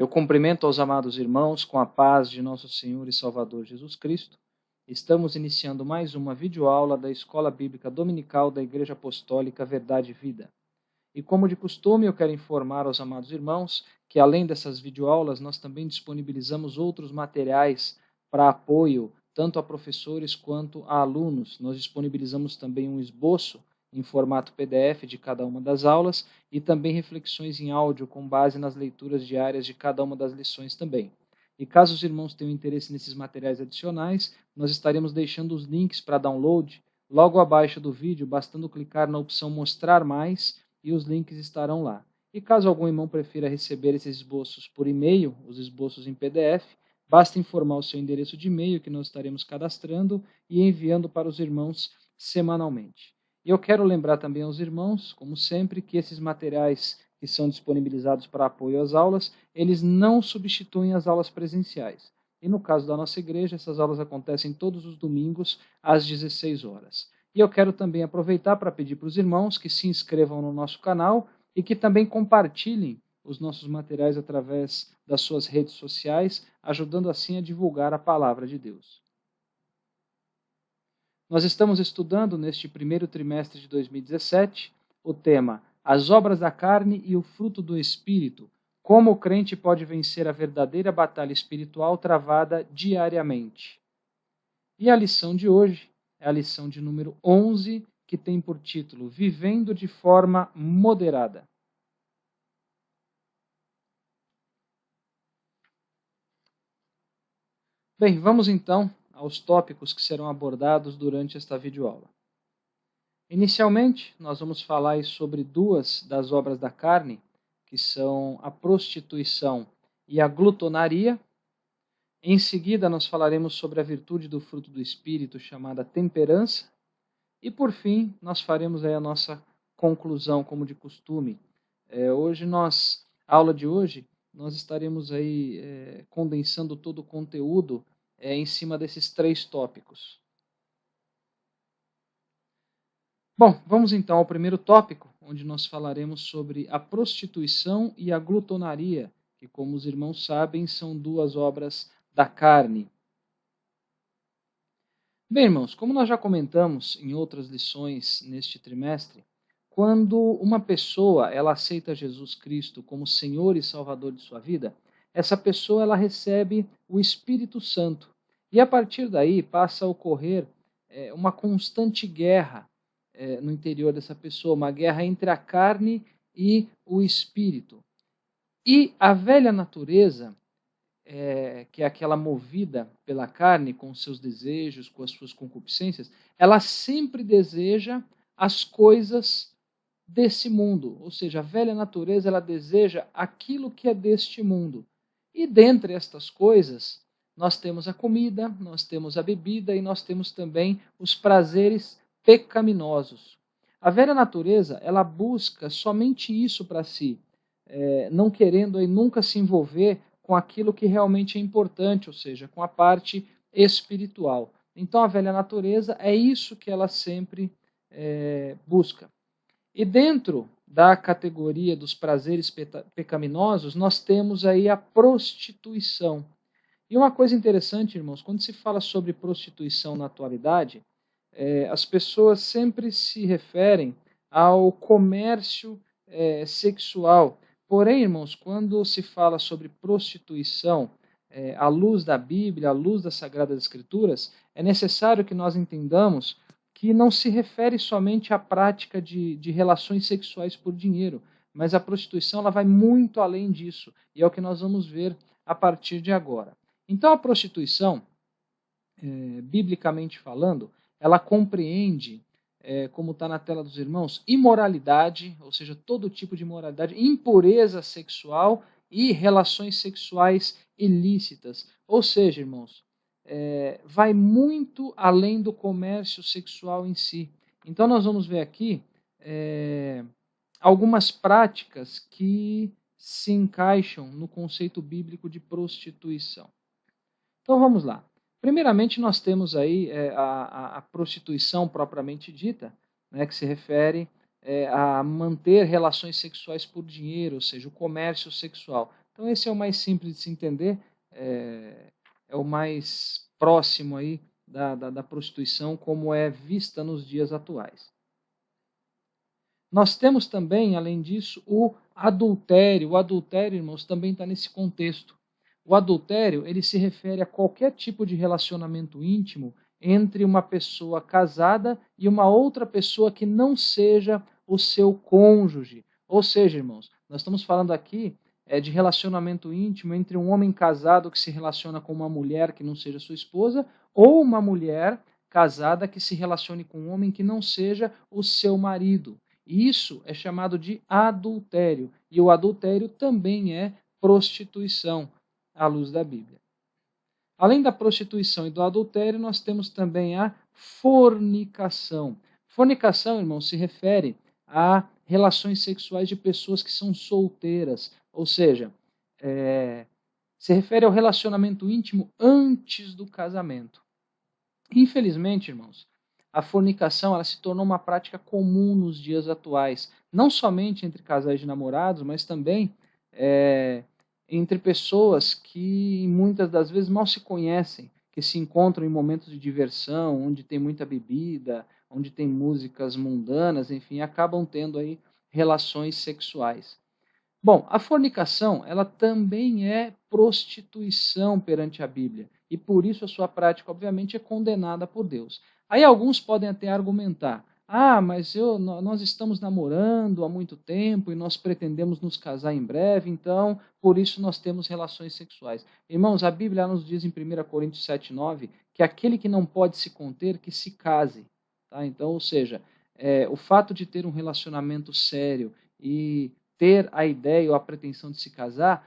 Eu cumprimento aos amados irmãos com a paz de nosso Senhor e Salvador Jesus Cristo. Estamos iniciando mais uma videoaula da Escola Bíblica Dominical da Igreja Apostólica Verdade e Vida. E como de costume, eu quero informar aos amados irmãos que além dessas videoaulas, nós também disponibilizamos outros materiais para apoio, tanto a professores quanto a alunos. Nós disponibilizamos também um esboço em formato PDF de cada uma das aulas e também reflexões em áudio com base nas leituras diárias de cada uma das lições também. E caso os irmãos tenham interesse nesses materiais adicionais, nós estaremos deixando os links para download logo abaixo do vídeo, bastando clicar na opção Mostrar Mais e os links estarão lá. E caso algum irmão prefira receber esses esboços por e-mail, os esboços em PDF, basta informar o seu endereço de e-mail que nós estaremos cadastrando e enviando para os irmãos semanalmente. E eu quero lembrar também aos irmãos, como sempre, que esses materiais que são disponibilizados para apoio às aulas, eles não substituem as aulas presenciais. E no caso da nossa igreja, essas aulas acontecem todos os domingos às 16 horas. E eu quero também aproveitar para pedir para os irmãos que se inscrevam no nosso canal e que também compartilhem os nossos materiais através das suas redes sociais, ajudando assim a divulgar a palavra de Deus. Nós estamos estudando neste primeiro trimestre de 2017 o tema As obras da carne e o fruto do Espírito, como o crente pode vencer a verdadeira batalha espiritual travada diariamente. E a lição de hoje é a lição de número 11, que tem por título Vivendo de forma moderada. Bem, vamos então aos tópicos que serão abordados durante esta videoaula. Inicialmente, nós vamos falar sobre duas das obras da carne, que são a prostituição e a glutonaria. Em seguida, nós falaremos sobre a virtude do fruto do Espírito, chamada temperança. E, por fim, nós faremos aí a nossa conclusão, como de costume. A aula de hoje, nós estaremos aí condensando todo o conteúdo em cima desses três tópicos. Bom, vamos então ao primeiro tópico, onde nós falaremos sobre a prostituição e a glutonaria, que, como os irmãos sabem, são duas obras da carne. Bem, irmãos, como nós já comentamos em outras lições neste trimestre, quando uma pessoa ela aceita Jesus Cristo como Senhor e Salvador de sua vida, essa pessoa ela recebe o Espírito Santo. E a partir daí passa a ocorrer uma constante guerra no interior dessa pessoa, uma guerra entre a carne e o espírito. E a velha natureza, que é aquela movida pela carne, com os seus desejos, com as suas concupiscências, ela sempre deseja as coisas desse mundo. Ou seja, a velha natureza ela deseja aquilo que é deste mundo. E dentre estas coisas, nós temos a comida, nós temos a bebida e nós temos também os prazeres pecaminosos. A velha natureza, ela busca somente isso para si, não querendo aí nunca se envolver com aquilo que realmente é importante, ou seja, com a parte espiritual. Então a velha natureza é isso que ela sempre busca. E dentro da categoria dos prazeres pecaminosos, nós temos aí a prostituição. E uma coisa interessante, irmãos, quando se fala sobre prostituição na atualidade, as pessoas sempre se referem ao comércio sexual. Porém, irmãos, quando se fala sobre prostituição, à luz da Bíblia, à luz das Sagradas Escrituras, é necessário que nós entendamos que não se refere somente à prática de relações sexuais por dinheiro, mas a prostituição ela vai muito além disso, e é o que nós vamos ver a partir de agora. Então, a prostituição, biblicamente falando, ela compreende, como está na tela dos irmãos, imoralidade, ou seja, todo tipo de imoralidade, impureza sexual e relações sexuais ilícitas. Ou seja, irmãos, vai muito além do comércio sexual em si. Então, nós vamos ver aqui algumas práticas que se encaixam no conceito bíblico de prostituição. Então, vamos lá. Primeiramente, nós temos aí a prostituição propriamente dita, né, que se refere a manter relações sexuais por dinheiro, ou seja, o comércio sexual. Então esse é o mais simples de se entender, é o mais próximo aí da prostituição como é vista nos dias atuais. Nós temos também, além disso, o adultério. O adultério, irmãos, também está nesse contexto. O adultério, ele se refere a qualquer tipo de relacionamento íntimo entre uma pessoa casada e uma outra pessoa que não seja o seu cônjuge. Ou seja, irmãos, nós estamos falando aqui de relacionamento íntimo entre um homem casado que se relaciona com uma mulher que não seja sua esposa, ou uma mulher casada que se relacione com um homem que não seja o seu marido. Isso é chamado de adultério. E o adultério também é prostituição, à luz da Bíblia. Além da prostituição e do adultério, nós temos também a fornicação. Fornicação, irmão, se refere a relações sexuais de pessoas que são solteiras, ou seja, se refere ao relacionamento íntimo antes do casamento. Infelizmente, irmãos, a fornicação ela se tornou uma prática comum nos dias atuais, não somente entre casais de namorados, mas também entre pessoas que muitas das vezes mal se conhecem, que se encontram em momentos de diversão, onde tem muita bebida, onde tem músicas mundanas, enfim, acabam tendo aí relações sexuais. Bom, a fornicação, ela também é prostituição perante a Bíblia, e por isso a sua prática, obviamente, é condenada por Deus. Aí alguns podem até argumentar, mas nós estamos namorando há muito tempo e nós pretendemos nos casar em breve, então, por isso nós temos relações sexuais. Irmãos, a Bíblia nos diz em 1 Coríntios 7,9, que aquele que não pode se conter, que se case. Tá? Então, ou seja, o fato de ter um relacionamento sério e ter a ideia ou a pretensão de se casar,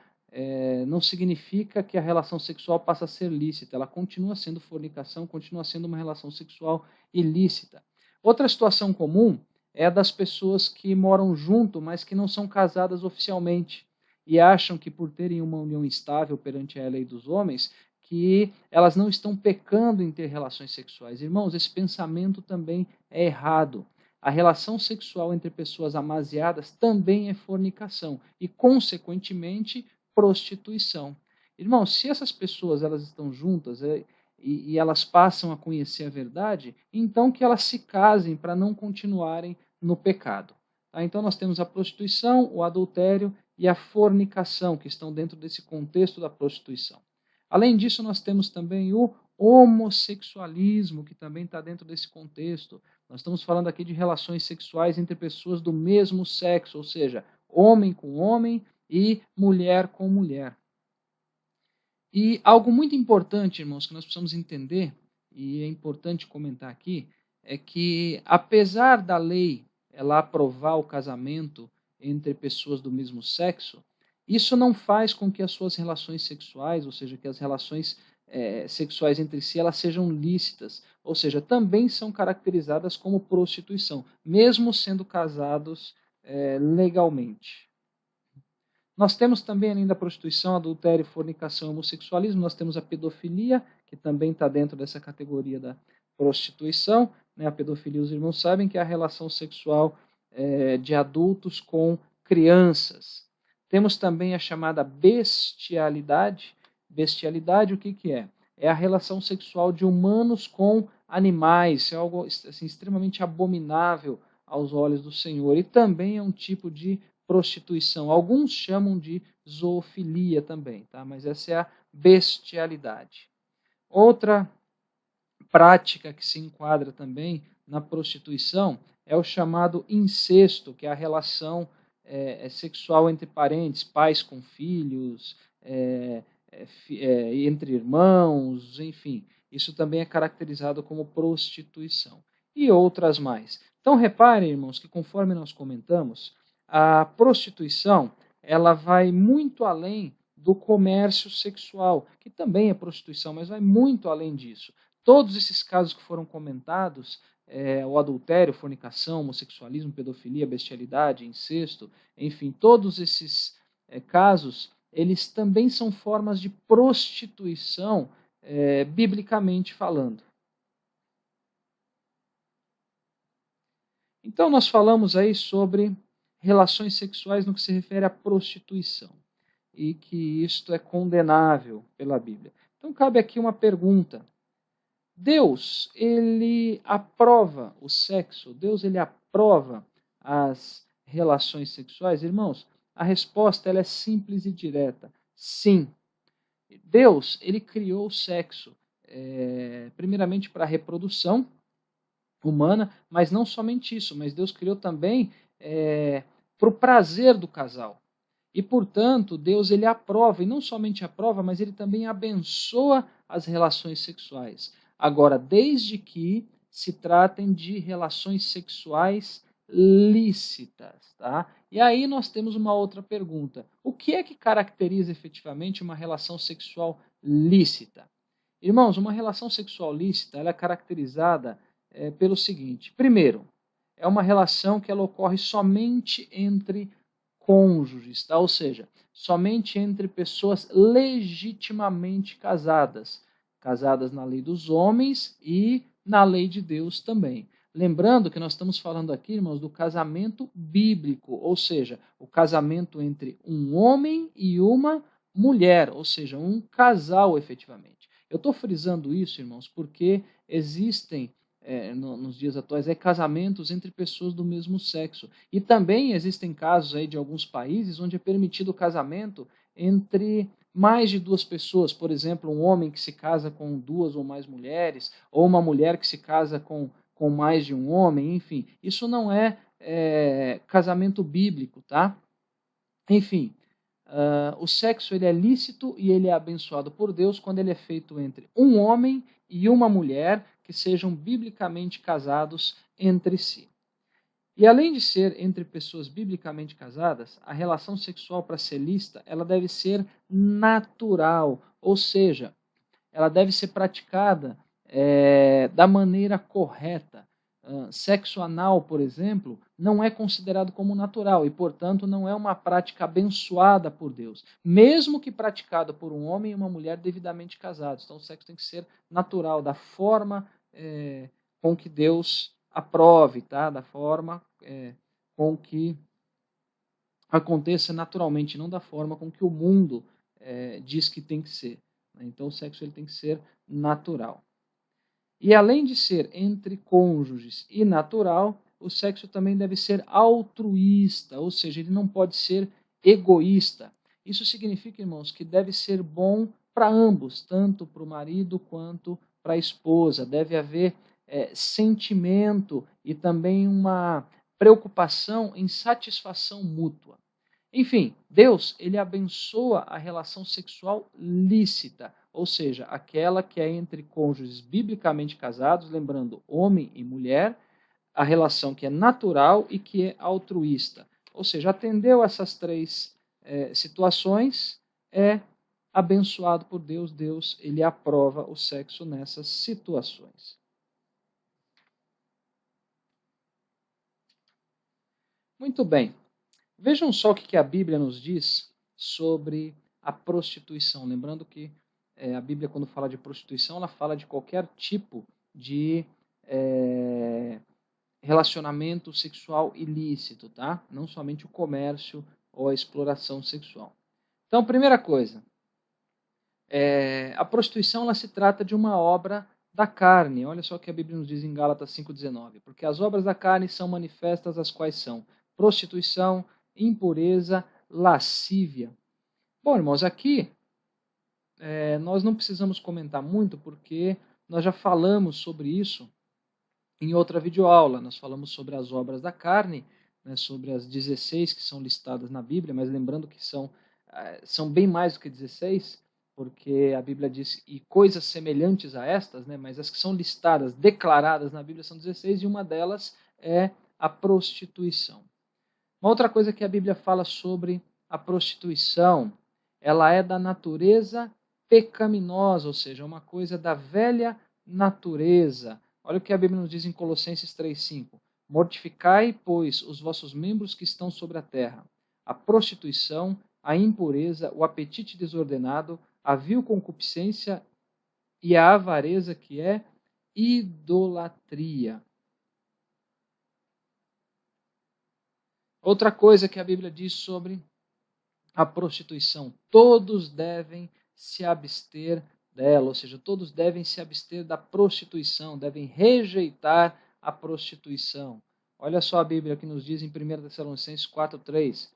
não significa que a relação sexual passa a ser lícita. Ela continua sendo fornicação, continua sendo uma relação sexual ilícita. Outra situação comum é a das pessoas que moram junto, mas que não são casadas oficialmente e acham que por terem uma união estável perante a lei dos homens, que elas não estão pecando em ter relações sexuais. Irmãos, esse pensamento também é errado. A relação sexual entre pessoas amaziadas também é fornicação e, consequentemente, prostituição. Irmãos, se essas pessoas elas estão juntas e elas passam a conhecer a verdade, então que elas se casem para não continuarem no pecado. Tá? Então nós temos a prostituição, o adultério e a fornicação, que estão dentro desse contexto da prostituição. Além disso, nós temos também o homossexualismo, que também está dentro desse contexto. Nós estamos falando aqui de relações sexuais entre pessoas do mesmo sexo, ou seja, homem com homem e mulher com mulher. E algo muito importante, irmãos, que nós precisamos entender, e é importante comentar aqui, é que apesar da lei ela aprovar o casamento entre pessoas do mesmo sexo, isso não faz com que as suas relações sexuais, ou seja, que as relações sexuais entre si, elas sejam lícitas, ou seja, também são caracterizadas como prostituição, mesmo sendo casados legalmente. Nós temos também, além da prostituição, adultério, fornicação e homossexualismo, nós temos a pedofilia, que também está dentro dessa categoria da prostituição. A pedofilia, os irmãos sabem que é a relação sexual de adultos com crianças. Temos também a chamada bestialidade. Bestialidade, o que é? É a relação sexual de humanos com animais. É algo assim, extremamente abominável aos olhos do Senhor. E também é um tipo de prostituição. Alguns chamam de zoofilia também, tá? Mas essa é a bestialidade. Outra prática que se enquadra também na prostituição é o chamado incesto, que é a relação sexual entre parentes, pais com filhos, entre irmãos, enfim. Isso também é caracterizado como prostituição. E outras mais. Então reparem, irmãos, que conforme nós comentamos, a prostituição ela vai muito além do comércio sexual, que também é prostituição, mas vai muito além disso. Todos esses casos que foram comentados, o adultério, fornicação, homossexualismo, pedofilia, bestialidade, incesto, enfim, todos esses casos, eles também são formas de prostituição, biblicamente falando. Então, nós falamos aí sobre relações sexuais no que se refere à prostituição. e que isto é condenável pela Bíblia. Então cabe aqui uma pergunta. Deus, ele aprova o sexo? Deus, ele aprova as relações sexuais? Irmãos, a resposta ela é simples e direta. Sim. Deus, ele criou o sexo, primeiramente para a reprodução humana, mas não somente isso, mas Deus criou também para o prazer do casal. E, portanto, Deus ele aprova, e não somente aprova, mas ele também abençoa as relações sexuais. Agora, desde que se tratem de relações sexuais lícitas, tá? E aí nós temos uma outra pergunta. O que é que caracteriza efetivamente uma relação sexual lícita? Irmãos, uma relação sexual lícita ela é caracterizada pelo seguinte. Primeiro, é uma relação que ela ocorre somente entre cônjuges, tá? Ou seja, somente entre pessoas legitimamente casadas, casadas na lei dos homens e na lei de Deus também. Lembrando que nós estamos falando aqui, irmãos, do casamento bíblico, ou seja, o casamento entre um homem e uma mulher, ou seja, um casal efetivamente. Eu estou frisando isso, irmãos, porque existem nos dias atuais casamentos entre pessoas do mesmo sexo. E também existem casos aí de alguns países onde é permitido o casamento entre mais de duas pessoas. Por exemplo, um homem que se casa com duas ou mais mulheres, ou uma mulher que se casa com mais de um homem, enfim. Isso não é casamento bíblico, tá? Enfim, o sexo ele é lícito e ele é abençoado por Deus quando ele é feito entre um homem e uma mulher que sejam biblicamente casados entre si. E além de ser entre pessoas biblicamente casadas, a relação sexual para ser lícita, ela deve ser natural, ou seja, ela deve ser praticada da maneira correta. Sexo anal, por exemplo, não é considerado como natural e, portanto, não é uma prática abençoada por Deus, mesmo que praticada por um homem e uma mulher devidamente casados. Então, o sexo tem que ser natural, da forma com que Deus aprove, tá? Da forma com que aconteça naturalmente, não da forma com que o mundo diz que tem que ser. Então, o sexo ele tem que ser natural. E além de ser entre cônjuges e natural, o sexo também deve ser altruísta, ou seja, ele não pode ser egoísta. Isso significa, irmãos, que deve ser bom para ambos, tanto para o marido quanto para a esposa. Deve haver sentimento e também uma preocupação em satisfação mútua. Enfim, Deus, ele abençoa a relação sexual lícita, ou seja, aquela que é entre cônjuges biblicamente casados, lembrando homem e mulher, a relação que é natural e que é altruísta. Ou seja, atendeu essas três situações, é abençoado por Deus. Deus, ele aprova o sexo nessas situações. Muito bem. Vejam só o que a Bíblia nos diz sobre a prostituição. Lembrando que a Bíblia, quando fala de prostituição, ela fala de qualquer tipo de relacionamento sexual ilícito, tá? Não somente o comércio ou a exploração sexual. Então, primeira coisa, a prostituição ela se trata de uma obra da carne. Olha só o que a Bíblia nos diz em Gálatas 5,19. Porque as obras da carne são manifestas, as quais são prostituição, impureza, lascívia. Bom, irmãos, aqui nós não precisamos comentar muito, porque nós já falamos sobre isso em outra videoaula. Nós falamos sobre as obras da carne, né, sobre as 16 que são listadas na Bíblia, mas lembrando que são bem mais do que 16, porque a Bíblia diz, e coisas semelhantes a estas, né, mas as que são listadas, declaradas na Bíblia são 16, e uma delas é a prostituição. Uma outra coisa que a Bíblia fala sobre a prostituição, ela é da natureza pecaminosa, ou seja, uma coisa da velha natureza. Olha o que a Bíblia nos diz em Colossenses 3,5. Mortificai, pois, os vossos membros que estão sobre a terra, a prostituição, a impureza, o apetite desordenado, a vil concupiscência e a avareza, que é idolatria. Outra coisa que a Bíblia diz sobre a prostituição. Todos devem se abster dela, ou seja, todos devem se abster da prostituição, devem rejeitar a prostituição. Olha só a Bíblia que nos diz em 1 Tessalonicenses 4:3.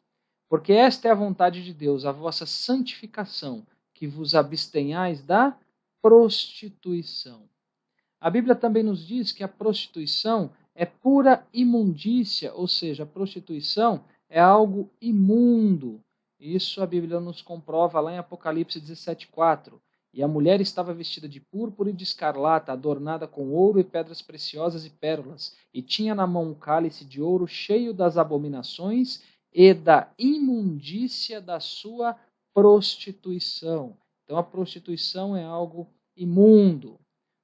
Porque esta é a vontade de Deus, a vossa santificação, que vos abstenhais da prostituição. A Bíblia também nos diz que a prostituição é pura imundícia, ou seja, a prostituição é algo imundo. Isso a Bíblia nos comprova lá em Apocalipse 17:4. E a mulher estava vestida de púrpura e de escarlata, adornada com ouro e pedras preciosas e pérolas, e tinha na mão um cálice de ouro cheio das abominações e da imundícia da sua prostituição. Então a prostituição é algo imundo.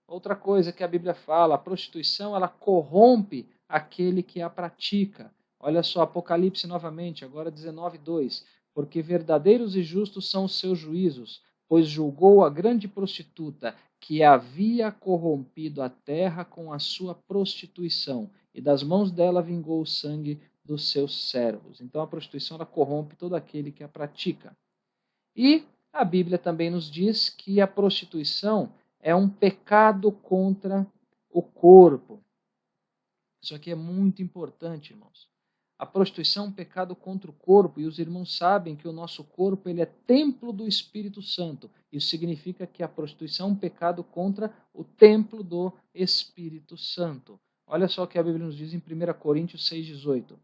Outra coisa que a Bíblia fala, a prostituição ela corrompe aquele que a pratica. Olha só, Apocalipse novamente, agora 19:2. Porque verdadeiros e justos são os seus juízos, pois julgou a grande prostituta que havia corrompido a terra com a sua prostituição, e das mãos dela vingou o sangue dos seus servos. Então a prostituição ela corrompe todo aquele que a pratica. E a Bíblia também nos diz que a prostituição é um pecado contra o corpo. Isso aqui é muito importante, irmãos. A prostituição é um pecado contra o corpo, e os irmãos sabem que o nosso corpo ele é templo do Espírito Santo. Isso significa que a prostituição é um pecado contra o templo do Espírito Santo. Olha só o que a Bíblia nos diz em 1 Coríntios 6,18.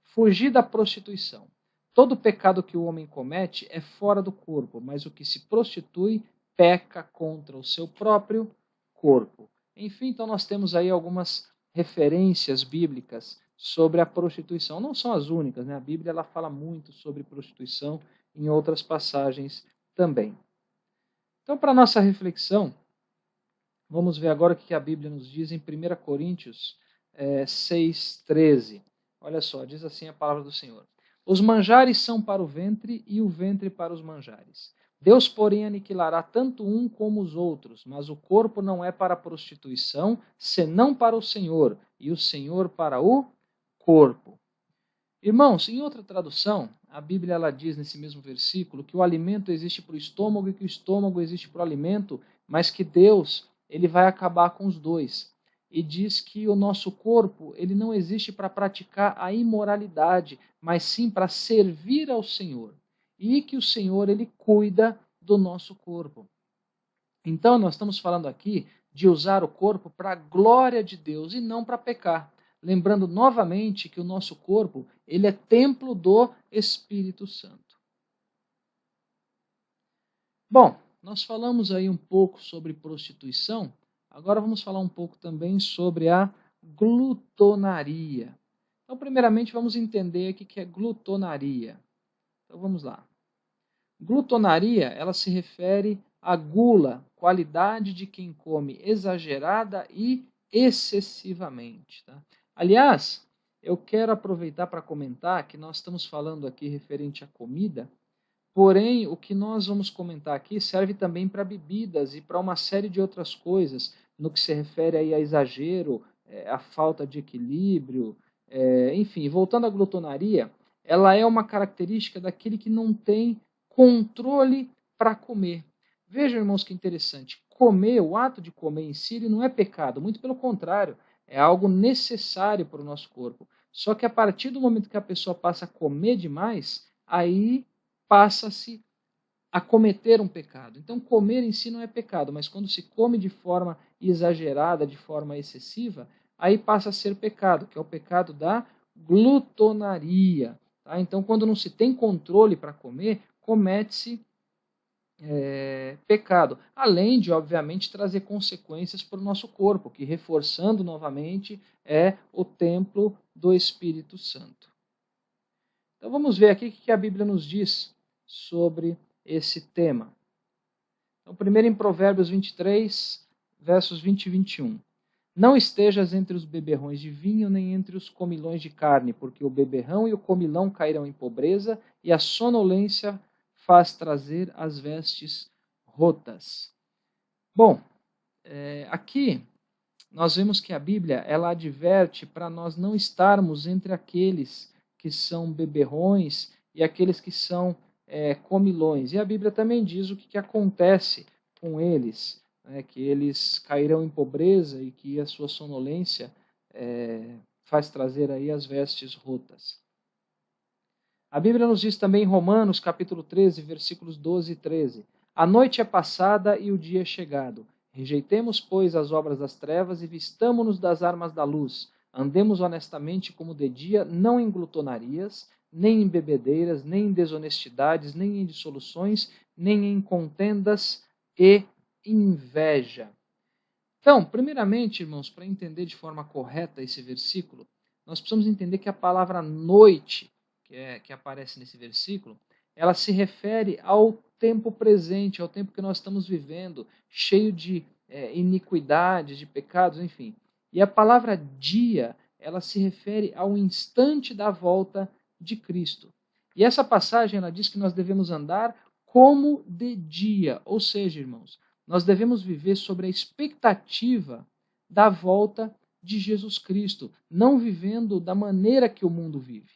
Fugir da prostituição. Todo pecado que o homem comete é fora do corpo, mas o que se prostitui peca contra o seu próprio corpo. Enfim, então nós temos aí algumas referências bíblicas sobre a prostituição. Não são as únicas, né? A Bíblia ela fala muito sobre prostituição em outras passagens também. Então, para nossa reflexão, vamos ver agora o que a Bíblia nos diz em 1 Coríntios 6,13. Olha só, diz assim a palavra do Senhor. Os manjares são para o ventre e o ventre para os manjares. Deus, porém, aniquilará tanto um como os outros, mas o corpo não é para a prostituição, senão para o Senhor, e o Senhor para o corpo. Irmãos, em outra tradução, a Bíblia ela diz nesse mesmo versículo que o alimento existe para o estômago e que o estômago existe para o alimento, mas que Deus ele vai acabar com os dois. E diz que o nosso corpo ele não existe para praticar a imoralidade, mas sim para servir ao Senhor. E que o Senhor ele cuida do nosso corpo. Então nós estamos falando aqui de usar o corpo para a glória de Deus e não para pecar. Lembrando novamente que o nosso corpo ele é templo do Espírito Santo. Bom, nós falamos aí um pouco sobre prostituição, agora vamos falar um pouco também sobre a glutonaria. Então, primeiramente, vamos entender o que é glutonaria. Então, vamos lá. Glutonaria, ela se refere à gula, qualidade de quem come exagerada e excessivamente. Tá? Aliás, eu quero aproveitar para comentar que nós estamos falando aqui referente à comida, porém, o que nós vamos comentar aqui serve também para bebidas e para uma série de outras coisas, no que se refere aí a exagero, a falta de equilíbrio, enfim, voltando à glutonaria, ela é uma característica daquele que não tem controle para comer. Vejam, irmãos, que interessante. Comer, o ato de comer em si, ele não é pecado, muito pelo contrário, é algo necessário para o nosso corpo. Só que a partir do momento que a pessoa passa a comer demais, aí passa-se a cometer um pecado. Então, comer em si não é pecado, mas quando se come de forma exagerada, de forma excessiva, aí passa a ser pecado, que é o pecado da glutonaria. Tá? Então, quando não se tem controle para comer, comete-se pecado. Além de, obviamente, trazer consequências para o nosso corpo, que, reforçando novamente, é o templo do Espírito Santo. Então, vamos ver aqui o que a Bíblia nos diz sobre esse tema. Então, primeiro em Provérbios 23, versos 20 e 21. Não estejas entre os beberrões de vinho, nem entre os comilões de carne, porque o beberrão e o comilão cairão em pobreza, e a sonolência faz trazer as vestes rotas. Bom, aqui nós vemos que a Bíblia ela adverte para nós não estarmos entre aqueles que são beberrões e aqueles que são comilões. E a Bíblia também diz o que acontece com eles, né, que eles cairão em pobreza e que a sua sonolência faz trazer aí as vestes rotas. A Bíblia nos diz também em Romanos, capítulo 13, versículos 12 e 13. A noite é passada e o dia é chegado. Rejeitemos, pois, as obras das trevas e vistamo-nos das armas da luz. Andemos honestamente como de dia, não em glutonarias, nem em bebedeiras, nem em desonestidades, nem em dissoluções, nem em contendas e inveja. Então, primeiramente, irmãos, para entender de forma correta esse versículo, nós precisamos entender que a palavra noite, que aparece nesse versículo, ela se refere ao tempo presente, ao tempo que nós estamos vivendo, cheio de iniquidades, de pecados, enfim. E a palavra dia, ela se refere ao instante da volta de Cristo. E essa passagem, ela diz que nós devemos andar como de dia, ou seja, irmãos, nós devemos viver sobre a expectativa da volta de Jesus Cristo, não vivendo da maneira que o mundo vive.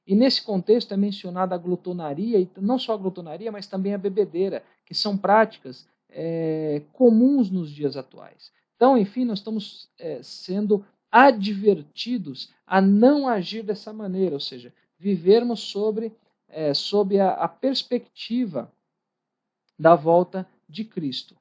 E nesse contexto é mencionada a glutonaria, e não só a glutonaria, mas também a bebedeira, que são práticas comuns nos dias atuais. Então, enfim, nós estamos sendo advertidos a não agir dessa maneira, ou seja, vivermos sob a perspectiva da volta de Cristo.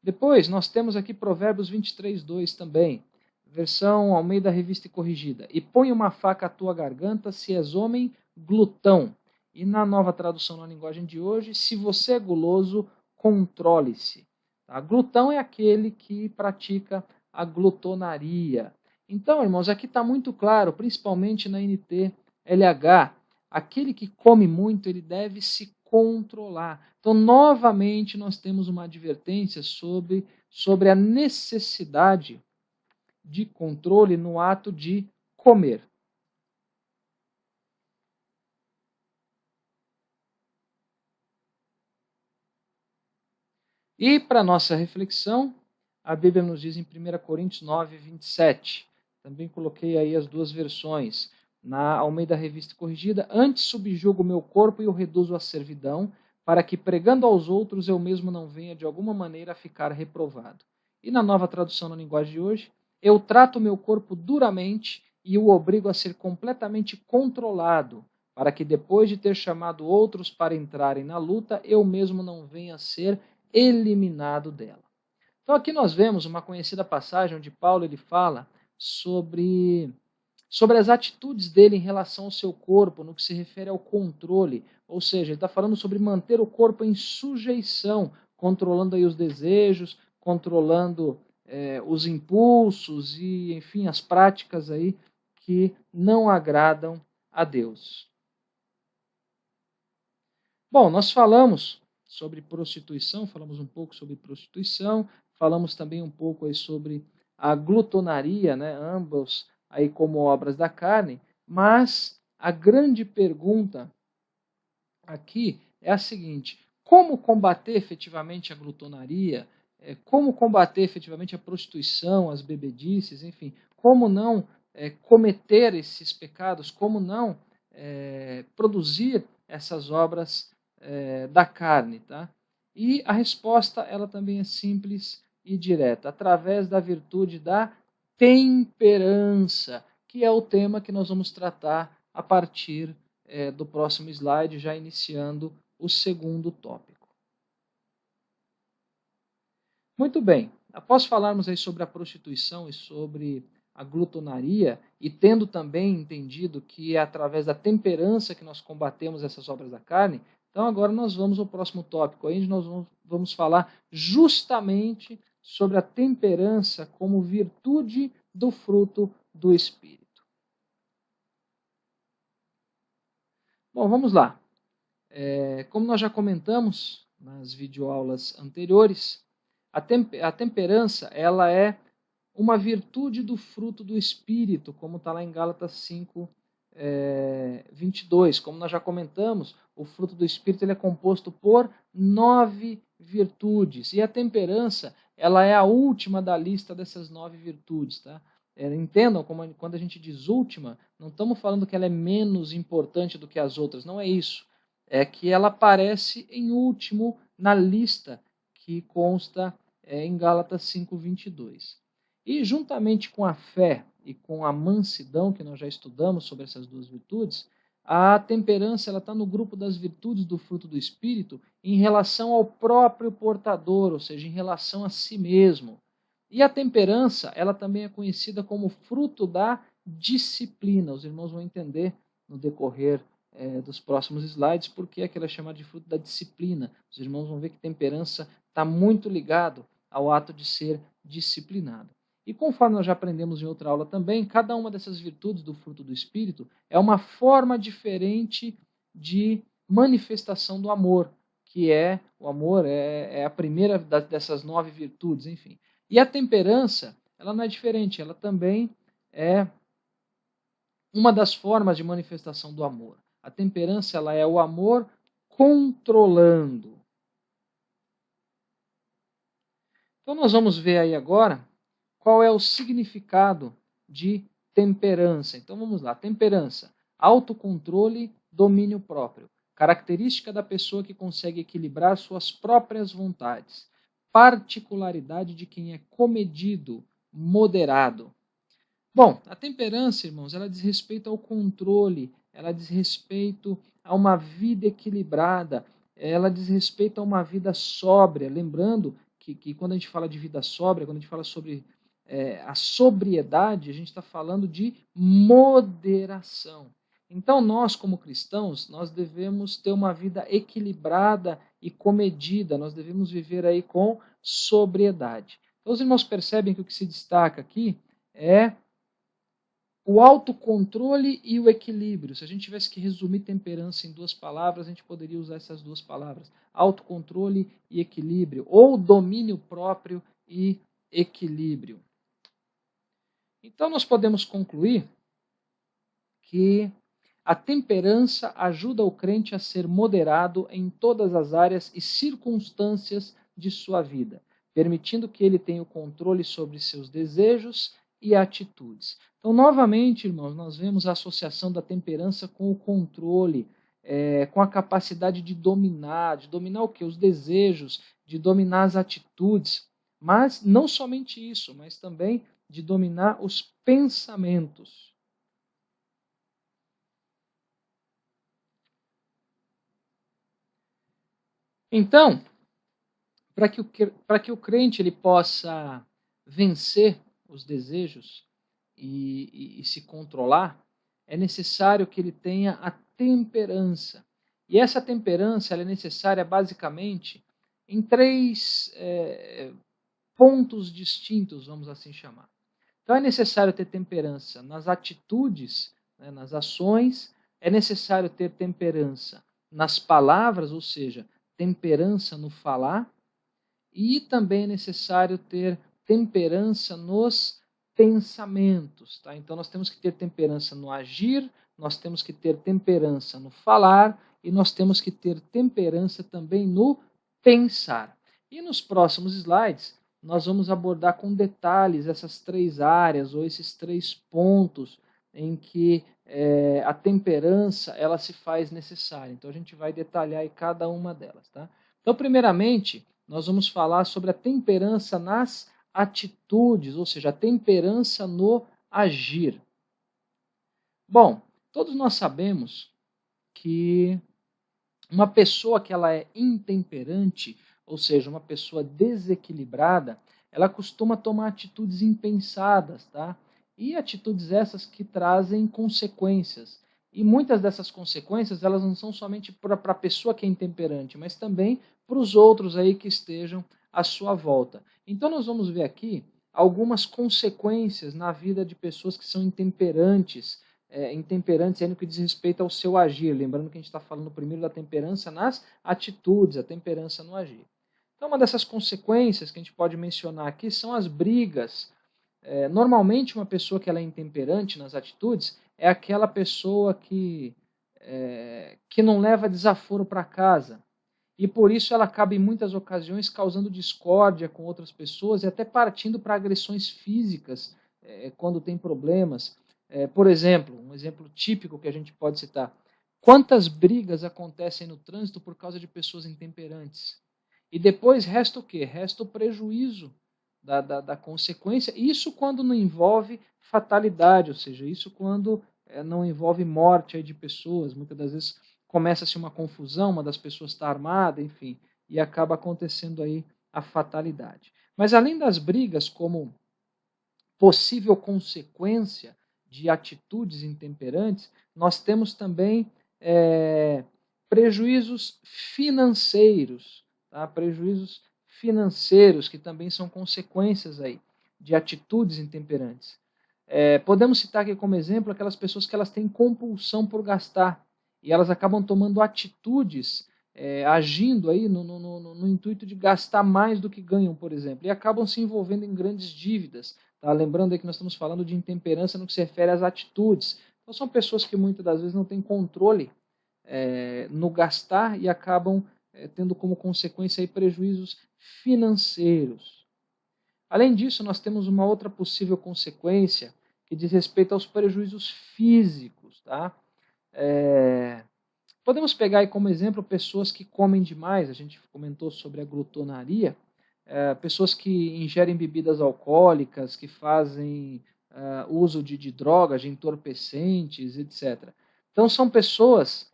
Depois, nós temos aqui Provérbios 23, 2 também, versão Almeida Revista e Corrigida. E põe uma faca à tua garganta se és homem glutão. E na nova tradução na linguagem de hoje, se você é guloso, controle-se. Tá? Glutão é aquele que pratica a glutonaria. Então, irmãos, aqui está muito claro, principalmente na NTLH, aquele que come muito, ele deve se controlar. Então, novamente, nós temos uma advertência sobre a necessidade de controle no ato de comer. E para nossa reflexão, a Bíblia nos diz em 1 Coríntios 9, 27. Também coloquei aí as duas versões. Na Almeida Revista Corrigida, antes subjugo o meu corpo e o reduzo à servidão, para que pregando aos outros eu mesmo não venha de alguma maneira a ficar reprovado. E na nova tradução na linguagem de hoje, eu trato o meu corpo duramente e o obrigo a ser completamente controlado, para que depois de ter chamado outros para entrarem na luta, eu mesmo não venha a ser eliminado dela. Então aqui nós vemos uma conhecida passagem onde Paulo ele fala sobre as atitudes dele em relação ao seu corpo, no que se refere ao controle, ou seja, ele está falando sobre manter o corpo em sujeição, controlando aí os desejos, controlando os impulsos e, enfim, as práticas aí que não agradam a Deus. Bom, nós falamos sobre prostituição, falamos um pouco sobre prostituição, falamos também um pouco aí sobre a glutonaria, né, ambos aí como obras da carne, mas a grande pergunta aqui é a seguinte: como combater efetivamente a glutonaria? Como combater efetivamente a prostituição, as bebedices, enfim, como não cometer esses pecados, como não produzir essas obras da carne, tá? E a resposta, ela também é simples e direta, através da virtude da temperança, que é o tema que nós vamos tratar a partir do próximo slide, já iniciando o segundo tópico. Muito bem, após falarmos aí sobre a prostituição e sobre a glutonaria, e tendo também entendido que é através da temperança que nós combatemos essas obras da carne, então agora nós vamos ao próximo tópico, onde nós vamos falar justamente sobre a temperança como virtude do fruto do Espírito. Bom, vamos lá. Como nós já comentamos nas videoaulas anteriores, a temperança ela é uma virtude do fruto do Espírito, como está lá em Gálatas 5, 22. Como nós já comentamos, o fruto do Espírito ele é composto por 9 virtudes. E a temperança ela é a última da lista dessas 9 virtudes. Tá? Entendam, quando a gente diz última, não estamos falando que ela é menos importante do que as outras, não é isso. é que ela aparece em último na lista que consta em Gálatas 5:22. E juntamente com a fé e com a mansidão, que nós já estudamos sobre essas duas virtudes, a temperança ela está no grupo das virtudes do fruto do Espírito em relação ao próprio portador, ou seja, em relação a si mesmo. E a temperança ela também é conhecida como fruto da disciplina. Os irmãos vão entender no decorrer dos próximos slides porque é que ela é chamada de fruto da disciplina. Os irmãos vão ver que temperança está muito ligado ao ato de ser disciplinado. E conforme nós já aprendemos em outra aula também, cada uma dessas virtudes do fruto do Espírito é uma forma diferente de manifestação do amor, que é o amor é a primeira dessas 9 virtudes, enfim. E a temperança, ela não é diferente, ela também é uma das formas de manifestação do amor. A temperança, ela é o amor controlando. Então nós vamos ver aí agora qual é o significado de temperança. Então vamos lá, temperança, autocontrole, domínio próprio. Característica da pessoa que consegue equilibrar suas próprias vontades. Particularidade de quem é comedido, moderado. Bom, a temperança, irmãos, ela diz respeito ao controle, ela diz respeito a uma vida equilibrada, ela diz respeito a uma vida sóbria. Lembrando que quando a gente fala de vida sóbria, quando a gente fala sobre a sobriedade, a gente está falando de moderação. Então, nós, como cristãos, nós devemos ter uma vida equilibrada e comedida, nós devemos viver aí com sobriedade. Então, os irmãos percebem que o que se destaca aqui é o autocontrole e o equilíbrio. Se a gente tivesse que resumir temperança em 2 palavras, a gente poderia usar essas 2 palavras: autocontrole e equilíbrio, ou domínio próprio e equilíbrio. Então, nós podemos concluir que a temperança ajuda o crente a ser moderado em todas as áreas e circunstâncias de sua vida, permitindo que ele tenha o controle sobre seus desejos e atitudes. Então, novamente, irmãos, nós vemos a associação da temperança com o controle, com a capacidade de dominar o quê? Os desejos, de dominar as atitudes, mas não somente isso, mas também de dominar os pensamentos. Então, para que o crente ele possa vencer os desejos e se controlar, é necessário que ele tenha a temperança. E essa temperança ela é necessária basicamente em 3 pontos distintos, vamos assim chamar. Então é necessário ter temperança nas atitudes, né, nas ações, é necessário ter temperança nas palavras, ou seja, temperança no falar, e também é necessário ter temperança nos pensamentos. Tá? Então nós temos que ter temperança no agir, nós temos que ter temperança no falar e nós temos que ter temperança também no pensar. E nos próximos slides nós vamos abordar com detalhes essas 3 áreas ou esses 3 pontos em que a temperança ela se faz necessária. Então a gente vai detalhar aí cada uma delas. Tá? Então, primeiramente, nós vamos falar sobre a temperança nas atitudes, ou seja, a temperança no agir. Bom, todos nós sabemos que uma pessoa que ela é intemperante, ou seja, uma pessoa desequilibrada, ela costuma tomar atitudes impensadas, tá? E atitudes essas que trazem consequências. E muitas dessas consequências, elas não são somente para a pessoa que é intemperante, mas também para os outros aí que estejam à sua volta. Então nós vamos ver aqui algumas consequências na vida de pessoas que são intemperantes, intemperantes no que diz respeito ao seu agir. Lembrando que a gente está falando primeiro da temperança nas atitudes, a temperança no agir. Então, uma dessas consequências que a gente pode mencionar aqui são as brigas. Normalmente, uma pessoa que ela é intemperante nas atitudes é aquela pessoa que não leva desaforo para casa. E por isso ela acaba em muitas ocasiões causando discórdia com outras pessoas e até partindo para agressões físicas quando tem problemas. Por exemplo, um exemplo típico que a gente pode citar. Quantas brigas acontecem no trânsito por causa de pessoas intemperantes? E depois resta o quê? Resta o prejuízo da consequência. Isso quando não envolve fatalidade, ou seja, isso quando não envolve morte aí de pessoas. Muitas das vezes começa-se uma confusão, uma das pessoas está armada, enfim, e acaba acontecendo aí a fatalidade. Mas além das brigas como possível consequência de atitudes intemperantes, nós temos também prejuízos financeiros, tá? Prejuízos financeiros que também são consequências aí de atitudes intemperantes. Podemos citar aqui como exemplo aquelas pessoas que elas têm compulsão por gastar e elas acabam tomando atitudes, agindo aí no intuito de gastar mais do que ganham, por exemplo, e acabam se envolvendo em grandes dívidas. Tá? Lembrando aí que nós estamos falando de intemperança no que se refere às atitudes. Então são pessoas que muitas das vezes não têm controle no gastar e acabam tendo como consequência aí prejuízos financeiros. Além disso, nós temos uma outra possível consequência que diz respeito aos prejuízos físicos. Tá? Podemos pegar aí como exemplo pessoas que comem demais, a gente comentou sobre a glutonaria, pessoas que ingerem bebidas alcoólicas, que fazem uso de drogas, de entorpecentes, etc. Então são pessoas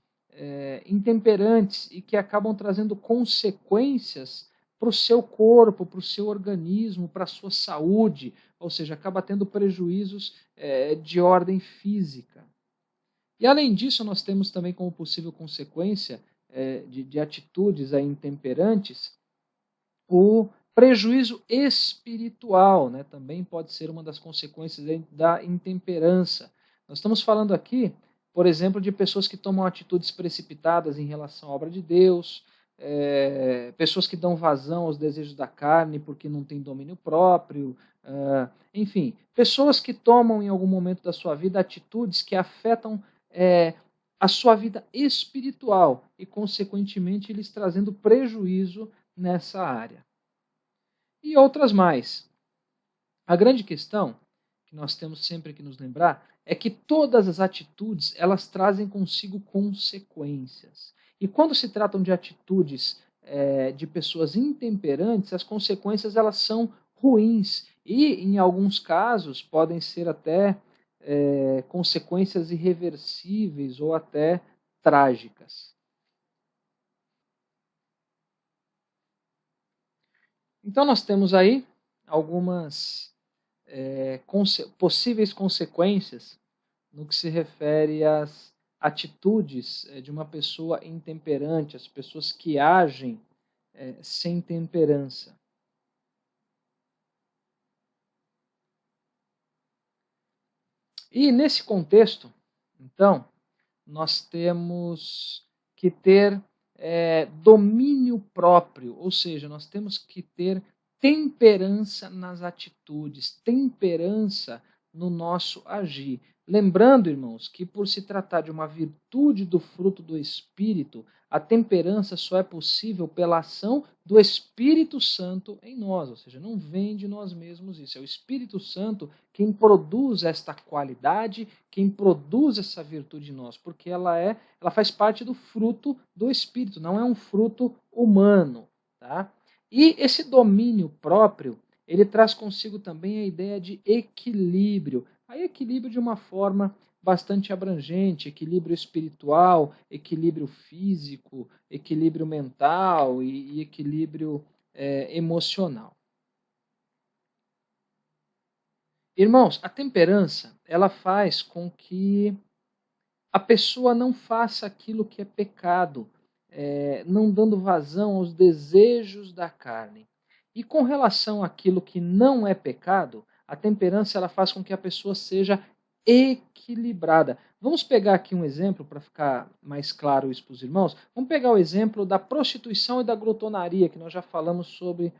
intemperantes e que acabam trazendo consequências para o seu corpo, para o seu organismo, para a sua saúde, ou seja, acaba tendo prejuízos de ordem física. E além disso, nós temos também como possível consequência de atitudes intemperantes o prejuízo espiritual, né? Também pode ser uma das consequências da intemperança. Nós estamos falando aqui, por exemplo, de pessoas que tomam atitudes precipitadas em relação à obra de Deus, pessoas que dão vazão aos desejos da carne porque não têm domínio próprio, enfim, pessoas que tomam em algum momento da sua vida atitudes que afetam a sua vida espiritual e, consequentemente, eles trazendo prejuízo nessa área. E outras mais. A grande questão que nós temos sempre que nos lembrar é que todas as atitudes elas trazem consigo consequências. E quando se tratam de atitudes de pessoas intemperantes, as consequências elas são ruins e, em alguns casos, podem ser até consequências irreversíveis ou até trágicas. Então nós temos aí algumas possíveis consequências no que se refere às atitudes de uma pessoa intemperante, as pessoas que agem sem temperança. E nesse contexto, então, nós temos que ter domínio próprio, ou seja, nós temos que ter temperança nas atitudes, temperança no nosso agir. Lembrando, irmãos, que por se tratar de uma virtude do fruto do Espírito, a temperança só é possível pela ação do Espírito Santo em nós, ou seja, não vem de nós mesmos isso, é o Espírito Santo quem produz esta qualidade, quem produz essa virtude em nós, porque ela faz parte do fruto do Espírito, não é um fruto humano, tá? E esse domínio próprio, ele traz consigo também a ideia de equilíbrio. Aí equilíbrio de uma forma bastante abrangente, equilíbrio espiritual, equilíbrio físico, equilíbrio mental e equilíbrio emocional. Irmãos, a temperança, ela faz com que a pessoa não faça aquilo que é pecado, não dando vazão aos desejos da carne. E com relação àquilo que não é pecado, a temperança ela faz com que a pessoa seja equilibrada. Vamos pegar aqui um exemplo para ficar mais claro isso para os irmãos. Vamos pegar o exemplo da prostituição e da glutonaria, que nós já falamos sobre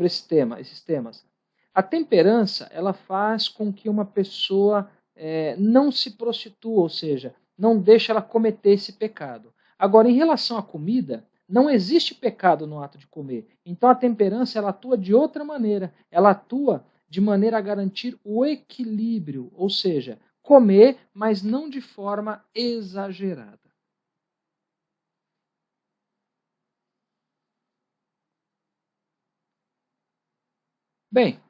esses temas. A temperança ela faz com que uma pessoa não se prostitua, ou seja, não deixa ela cometer esse pecado. Agora, em relação à comida, não existe pecado no ato de comer. Então a temperança ela atua de outra maneira. Ela atua de maneira a garantir o equilíbrio, ou seja, comer, mas não de forma exagerada. Bem,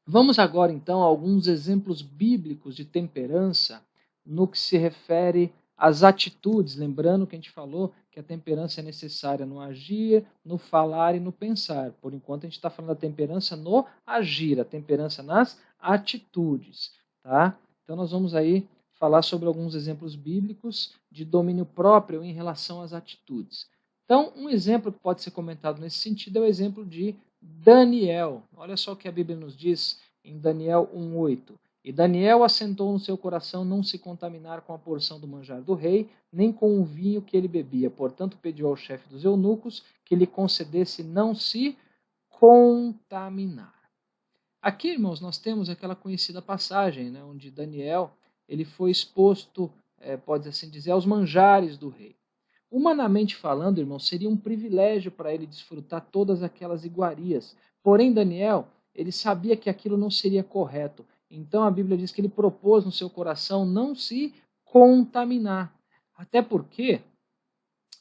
vamos agora então a alguns exemplos bíblicos de temperança no que se refere às atitudes, lembrando que a gente falou que a temperança é necessária no agir, no falar e no pensar. Por enquanto a gente está falando da temperança no agir, a temperança nas atitudes, tá? Então nós vamos aí falar sobre alguns exemplos bíblicos de domínio próprio em relação às atitudes. Então, um exemplo que pode ser comentado nesse sentido é o exemplo de Daniel. Olha só o que a Bíblia nos diz em Daniel 1:8. E Daniel assentou no seu coração não se contaminar com a porção do manjar do rei, nem com o vinho que ele bebia. Portanto, pediu ao chefe dos eunucos que lhe concedesse não se contaminar. Aqui, irmãos, nós temos aquela conhecida passagem, né, onde Daniel ele foi exposto, pode assim dizer, aos manjares do rei. Humanamente falando, irmão, seria um privilégio para ele desfrutar todas aquelas iguarias. Porém, Daniel, ele sabia que aquilo não seria correto. Então a Bíblia diz que ele propôs no seu coração não se contaminar. Até porque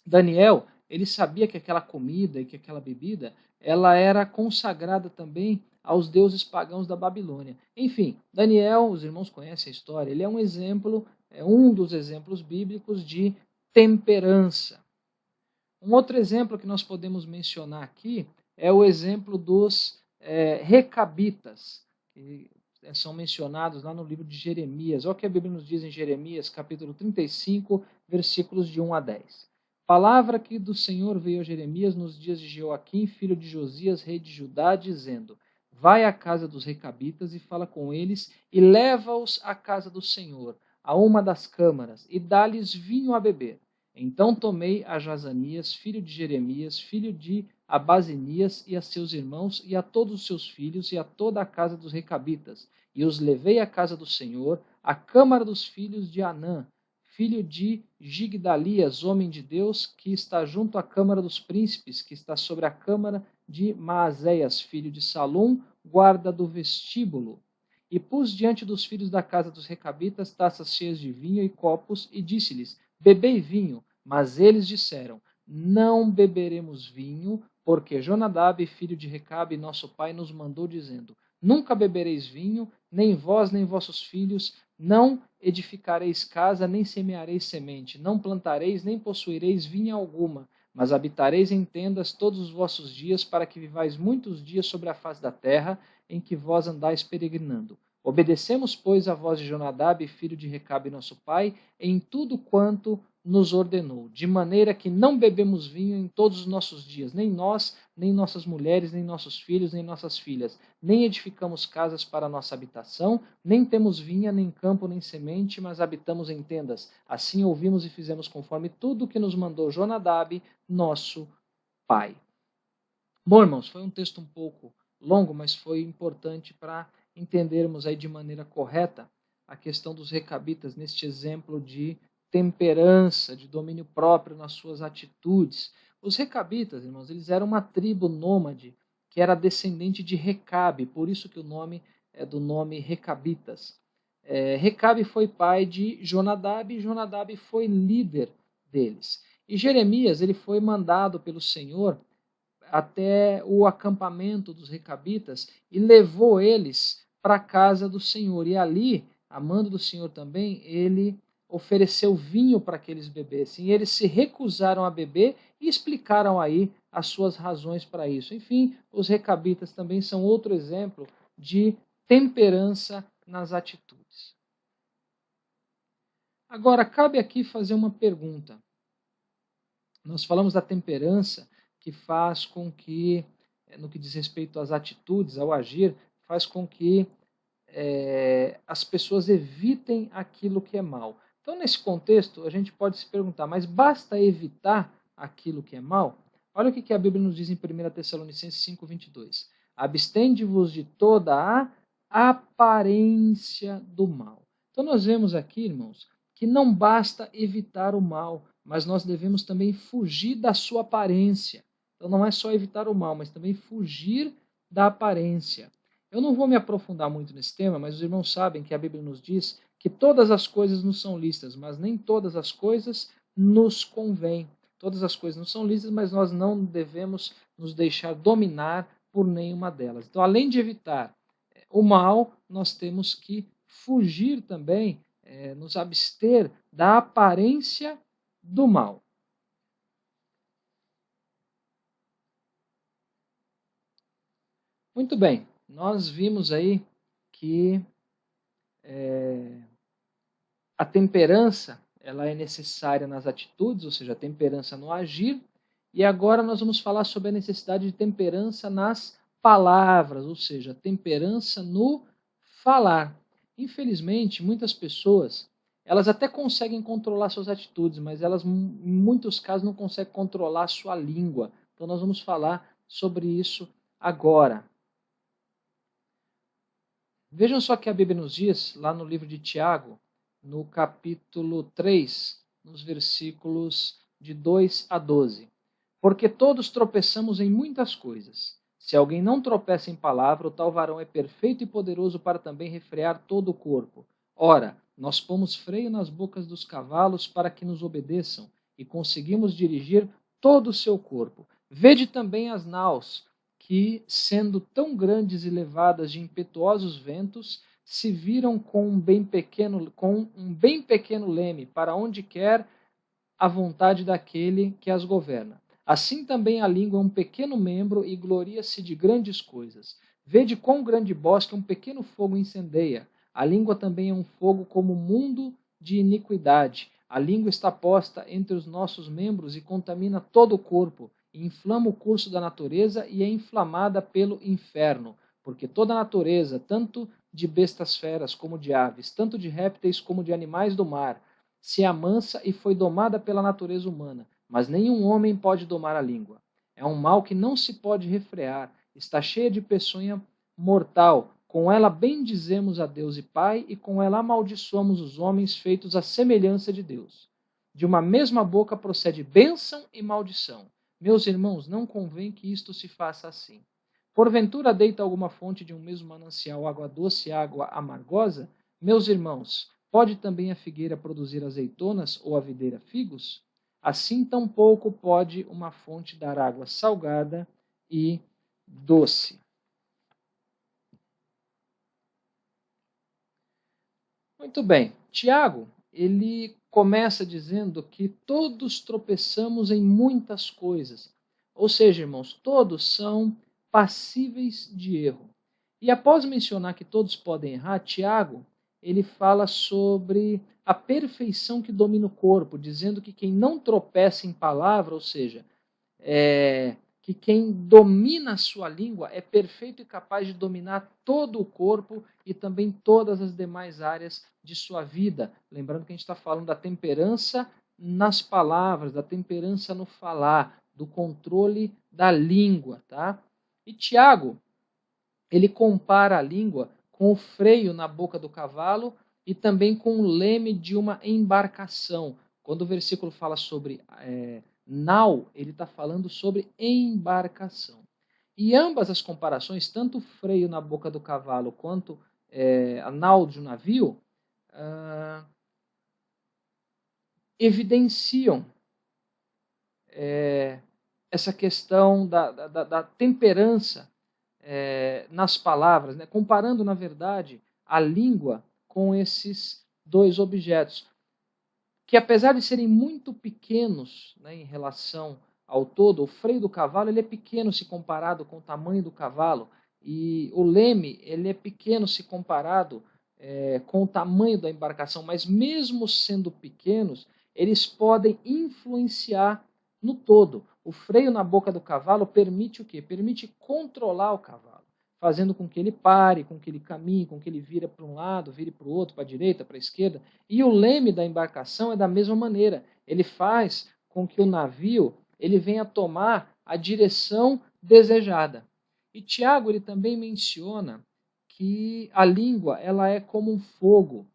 Daniel, ele sabia que aquela comida e que aquela bebida, ela era consagrada também aos deuses pagãos da Babilônia. Enfim, Daniel, os irmãos conhecem a história, ele é um exemplo, é um dos exemplos bíblicos de temperança. Um outro exemplo que nós podemos mencionar aqui é o exemplo dos recabitas, que são mencionados lá no livro de Jeremias. Olha o que a Bíblia nos diz em Jeremias, capítulo 35, versículos de 1 a 10. Palavra que do Senhor veio a Jeremias nos dias de Joaquim, filho de Josias, rei de Judá, dizendo: Vai à casa dos recabitas e fala com eles, e leva-os à casa do Senhor, a uma das câmaras, e dá-lhes vinho a beber. Então tomei a Jazanias, filho de Jeremias, filho de Abazinias, e a seus irmãos, e a todos os seus filhos, e a toda a casa dos recabitas, e os levei à casa do Senhor, à câmara dos filhos de Anã, filho de Gigdalias, homem de Deus, que está junto à câmara dos príncipes, que está sobre a câmara de Maazéias, filho de Salum, guarda do vestíbulo. E pus diante dos filhos da casa dos recabitas taças cheias de vinho e copos, e disse-lhes: Bebei vinho. Mas eles disseram: Não beberemos vinho, porque Jonadab, filho de Recabe, nosso pai, nos mandou, dizendo: Nunca bebereis vinho, nem vós, nem vossos filhos, não edificareis casa, nem semeareis semente, não plantareis, nem possuireis vinha alguma, mas habitareis em tendas todos os vossos dias, para que vivais muitos dias sobre a face da terra, em que vós andais peregrinando. Obedecemos, pois, a voz de Jonadab, filho de Recabe, nosso pai, em tudo quanto nos ordenou, de maneira que não bebemos vinho em todos os nossos dias, nem nós, nem nossas mulheres, nem nossos filhos, nem nossas filhas, nem edificamos casas para nossa habitação, nem temos vinha, nem campo, nem semente, mas habitamos em tendas. Assim ouvimos e fizemos conforme tudo que nos mandou Jonadab, nosso pai. Bom, irmãos, foi um texto um pouco longo, mas foi importante para entendermos aí de maneira correta a questão dos recabitas neste exemplo de temperança, de domínio próprio nas suas atitudes. Os recabitas, irmãos, eles eram uma tribo nômade que era descendente de Recabe, por isso que o nome é do nome Recabitas. Recabe foi pai de Jonadab e Jonadab foi líder deles. E Jeremias ele foi mandado pelo Senhor até o acampamento dos recabitas e levou eles para a casa do Senhor. E ali, amando do Senhor também, ele ofereceu vinho para que eles bebessem. E eles se recusaram a beber e explicaram aí as suas razões para isso. Enfim, os recabitas também são outro exemplo de temperança nas atitudes. Agora, cabe aqui fazer uma pergunta. Nós falamos da temperança que faz com que, no que diz respeito às atitudes, ao agir, faz com que as pessoas evitem aquilo que é mal. Então, nesse contexto, a gente pode se perguntar, mas basta evitar aquilo que é mal? Olha o que a Bíblia nos diz em 1 Tessalonicenses 5:22. Abstende-vos de toda a aparência do mal. Então, nós vemos aqui, irmãos, que não basta evitar o mal, mas nós devemos também fugir da sua aparência. Então, não é só evitar o mal, mas também fugir da aparência. Eu não vou me aprofundar muito nesse tema, mas os irmãos sabem que a Bíblia nos diz que todas as coisas nos são lícitas, mas nem todas as coisas nos convêm. Todas as coisas nos são lícitas, mas nós não devemos nos deixar dominar por nenhuma delas. Então, além de evitar o mal, nós temos que fugir também, nos abster da aparência do mal. Muito bem, nós vimos aí que a temperança ela é necessária nas atitudes, ou seja, a temperança no agir, e agora nós vamos falar sobre a necessidade de temperança nas palavras, ou seja, temperança no falar. Infelizmente, muitas pessoas, elas até conseguem controlar suas atitudes, mas elas, em muitos casos, não conseguem controlar a sua língua. Então, nós vamos falar sobre isso agora. Vejam só que a Bíblia nos diz, lá no livro de Tiago, no capítulo 3, nos versículos de 2 a 12. Porque todos tropeçamos em muitas coisas. Se alguém não tropeça em palavra, o tal varão é perfeito e poderoso para também refrear todo o corpo. Ora, nós pomos freio nas bocas dos cavalos para que nos obedeçam, e conseguimos dirigir todo o seu corpo. Vede também as naus, que, sendo tão grandes e levadas de impetuosos ventos, se viram com um bem pequeno leme, para onde quer a vontade daquele que as governa. Assim também a língua é um pequeno membro e gloria-se de grandes coisas. Vede quão grande bosque um pequeno fogo incendeia. A língua também é um fogo como um mundo de iniquidade. A língua está posta entre os nossos membros e contamina todo o corpo, e inflama o curso da natureza e é inflamada pelo inferno. Porque toda a natureza, tanto de bestas feras como de aves, tanto de répteis como de animais do mar, se amansa e foi domada pela natureza humana, mas nenhum homem pode domar a língua. É um mal que não se pode refrear, está cheia de peçonha mortal. Com ela bendizemos a Deus e Pai, e com ela amaldiçoamos os homens feitos à semelhança de Deus. De uma mesma boca procede bênção e maldição. Meus irmãos, não convém que isto se faça assim. Porventura deita alguma fonte de um mesmo manancial água doce e água amargosa? Meus irmãos, pode também a figueira produzir azeitonas ou a videira figos? Assim tampouco pode uma fonte dar água salgada e doce. Muito bem. Tiago, ele começa dizendo que todos tropeçamos em muitas coisas. Ou seja, irmãos, todos são passíveis de erro. E após mencionar que todos podem errar, Tiago, ele fala sobre a perfeição que domina o corpo, dizendo que quem não tropeça em palavra, ou seja, que quem domina a sua língua é perfeito e capaz de dominar todo o corpo e também todas as demais áreas de sua vida. Lembrando que a gente está falando da temperança nas palavras, da temperança no falar, do controle da língua, tá? E Tiago, ele compara a língua com o freio na boca do cavalo e também com o leme de uma embarcação. Quando o versículo fala sobre nau, ele está falando sobre embarcação. E ambas as comparações, tanto o freio na boca do cavalo quanto a nau de um navio, evidenciam essa questão da temperança nas palavras, né? Comparando, na verdade, a língua com esses dois objetos, que apesar de serem muito pequenos, né, em relação ao todo, o freio do cavalo ele é pequeno se comparado com o tamanho do cavalo, e o leme ele é pequeno se comparado com o tamanho da embarcação, mas mesmo sendo pequenos, eles podem influenciar no todo. O freio na boca do cavalo permite o quê? Permite controlar o cavalo, fazendo com que ele pare, com que ele caminhe, com que ele vire para um lado, vire para o outro, para a direita, para a esquerda. E o leme da embarcação é da mesma maneira. Ele faz com que o navio ele venha tomar a direção desejada. E Tiago ele também menciona que a língua ela é como um fogo.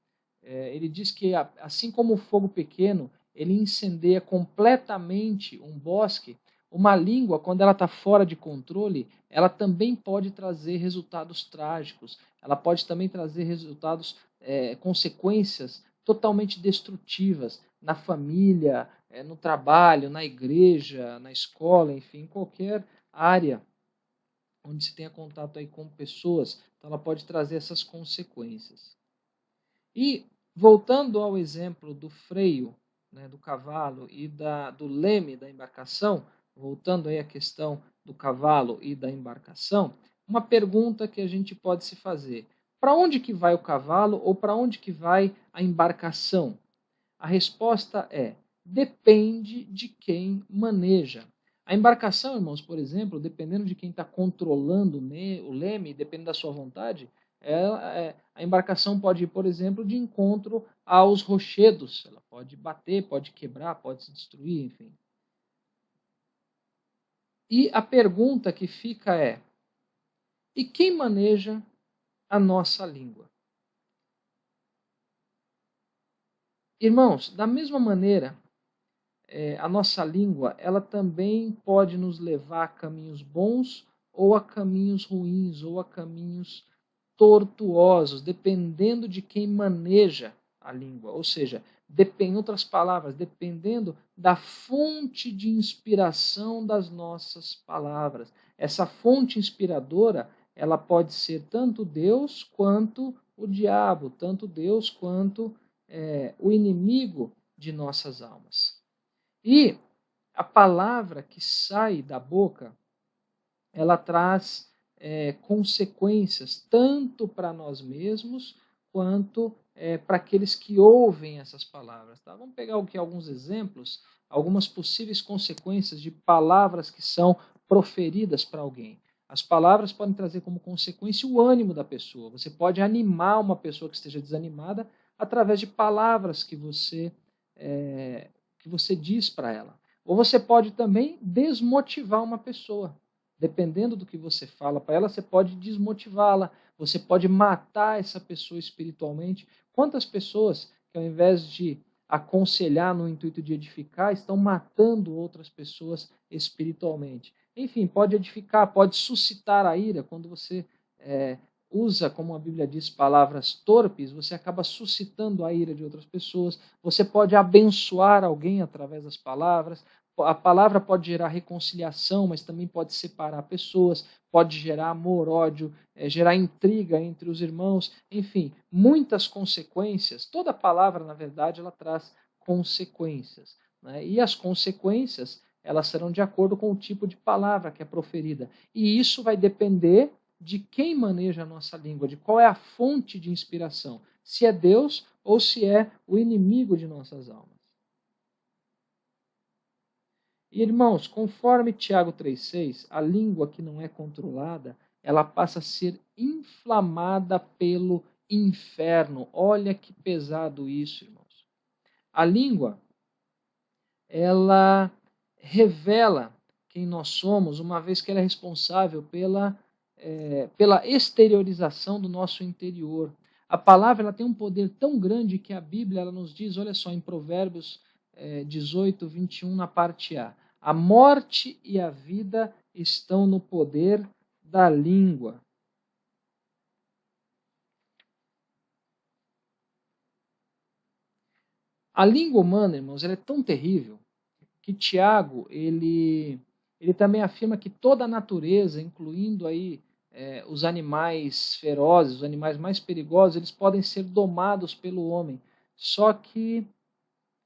Ele diz que assim como o fogo pequeno ele incendeia completamente um bosque, uma língua, quando ela está fora de controle, ela também pode trazer resultados trágicos, ela pode também trazer resultados, consequências totalmente destrutivas na família, no trabalho, na igreja, na escola, enfim, em qualquer área onde se tenha contato aí com pessoas, então ela pode trazer essas consequências. E voltando ao exemplo do freio, né, do cavalo e do leme da embarcação, voltando aí à questão do cavalo e da embarcação, uma pergunta que a gente pode se fazer: para onde que vai o cavalo ou para onde que vai a embarcação? A resposta é: depende de quem maneja. A embarcação, irmãos, por exemplo, dependendo de quem está controlando o leme, dependendo da sua vontade, a embarcação pode ir, por exemplo, de encontro aos rochedos. Ela pode bater, pode quebrar, pode se destruir, enfim. E a pergunta que fica é: e quem maneja a nossa língua? Irmãos, da mesma maneira, a nossa língua, ela também pode nos levar a caminhos bons ou a caminhos ruins ou a caminhos tortuosos, dependendo de quem maneja a língua. Ou seja, em outras palavras, dependendo da fonte de inspiração das nossas palavras. Essa fonte inspiradora, ela pode ser tanto Deus quanto o diabo, tanto Deus quanto o inimigo de nossas almas. E a palavra que sai da boca, ela traz consequências tanto para nós mesmos quanto para aqueles que ouvem essas palavras. Tá? Vamos pegar aqui alguns exemplos, algumas possíveis consequências de palavras que são proferidas para alguém. As palavras podem trazer como consequência o ânimo da pessoa. Você pode animar uma pessoa que esteja desanimada através de palavras que você diz para ela. Ou você pode também desmotivar uma pessoa. Dependendo do que você fala para ela, você pode desmotivá-la, você pode matar essa pessoa espiritualmente. Quantas pessoas que, ao invés de aconselhar no intuito de edificar, estão matando outras pessoas espiritualmente? Enfim, pode edificar, pode suscitar a ira. Quando você usa, como a Bíblia diz, palavras torpes, você acaba suscitando a ira de outras pessoas. Você pode abençoar alguém através das palavras. A palavra pode gerar reconciliação, mas também pode separar pessoas, pode gerar amor, ódio, gerar intriga entre os irmãos, enfim, muitas consequências. Toda palavra, na verdade, ela traz consequências, né? E as consequências, elas serão de acordo com o tipo de palavra que é proferida. E isso vai depender de quem maneja a nossa língua, de qual é a fonte de inspiração, se é Deus ou se é o inimigo de nossas almas. Irmãos, conforme Tiago 3,6, a língua que não é controlada, ela passa a ser inflamada pelo inferno. Olha que pesado isso, irmãos. A língua, ela revela quem nós somos, uma vez que ela é responsável pela exteriorização do nosso interior. A palavra ela tem um poder tão grande que a Bíblia ela nos diz, olha só, em Provérbios 18, 21, na parte A. A morte e a vida estão no poder da língua. A língua humana, irmãos, ela é tão terrível que Tiago, ele também afirma que toda a natureza, incluindo aí os animais ferozes, os animais mais perigosos, eles podem ser domados pelo homem. Só que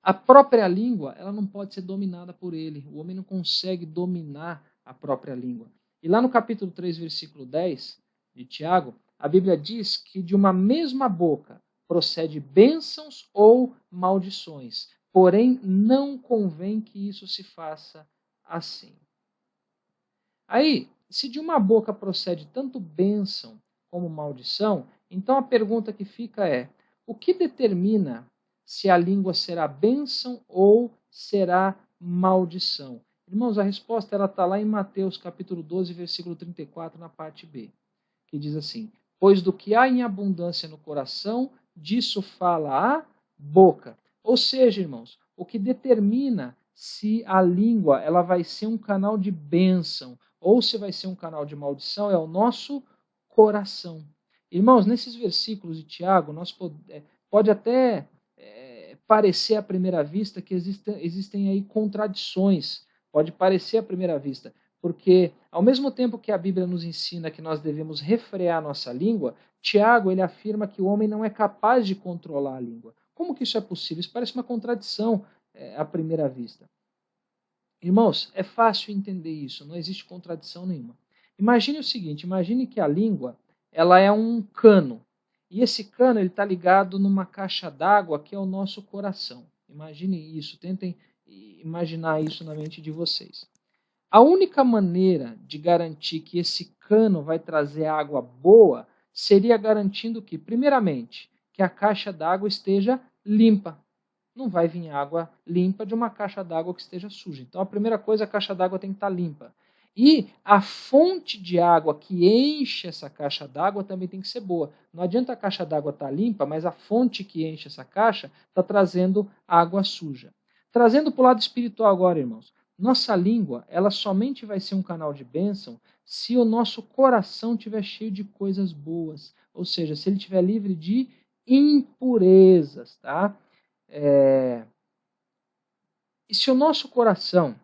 a própria língua, ela não pode ser dominada por ele. O homem não consegue dominar a própria língua. E lá no capítulo 3, versículo 10 de Tiago, a Bíblia diz que de uma mesma boca procede bênçãos ou maldições. Porém, não convém que isso se faça assim. Aí, se de uma boca procede tanto bênção como maldição, então a pergunta que fica é: o que determina se a língua será bênção ou será maldição? Irmãos, a resposta está lá em Mateus capítulo 12, versículo 34, na parte B, que diz assim: pois do que há em abundância no coração, disso fala a boca. Ou seja, irmãos, o que determina se a língua ela vai ser um canal de bênção ou se vai ser um canal de maldição é o nosso coração. Irmãos, nesses versículos de Tiago, pode até parecer à primeira vista que existem aí contradições. Pode parecer à primeira vista. Porque, ao mesmo tempo que a Bíblia nos ensina que nós devemos refrear nossa língua, Tiago ele afirma que o homem não é capaz de controlar a língua. Como que isso é possível? Isso parece uma contradição à primeira vista. Irmãos, é fácil entender isso, não existe contradição nenhuma. Imagine o seguinte, imagine que a língua ela é um cano, e esse cano está ligado numa caixa d'água que é o nosso coração. Imagine isso, tentem imaginar isso na mente de vocês. A única maneira de garantir que esse cano vai trazer água boa seria garantindo que, primeiramente, que a caixa d'água esteja limpa. Não vai vir água limpa de uma caixa d'água que esteja suja. Então, a primeira coisa, a caixa d'água tem que estar limpa. E a fonte de água que enche essa caixa d'água também tem que ser boa. Não adianta a caixa d'água estar limpa, mas a fonte que enche essa caixa está trazendo água suja. Trazendo para o lado espiritual agora, irmãos. Nossa língua, ela somente vai ser um canal de bênção se o nosso coração estiver cheio de coisas boas. Ou seja, se ele estiver livre de impurezas, tá? E se o nosso coração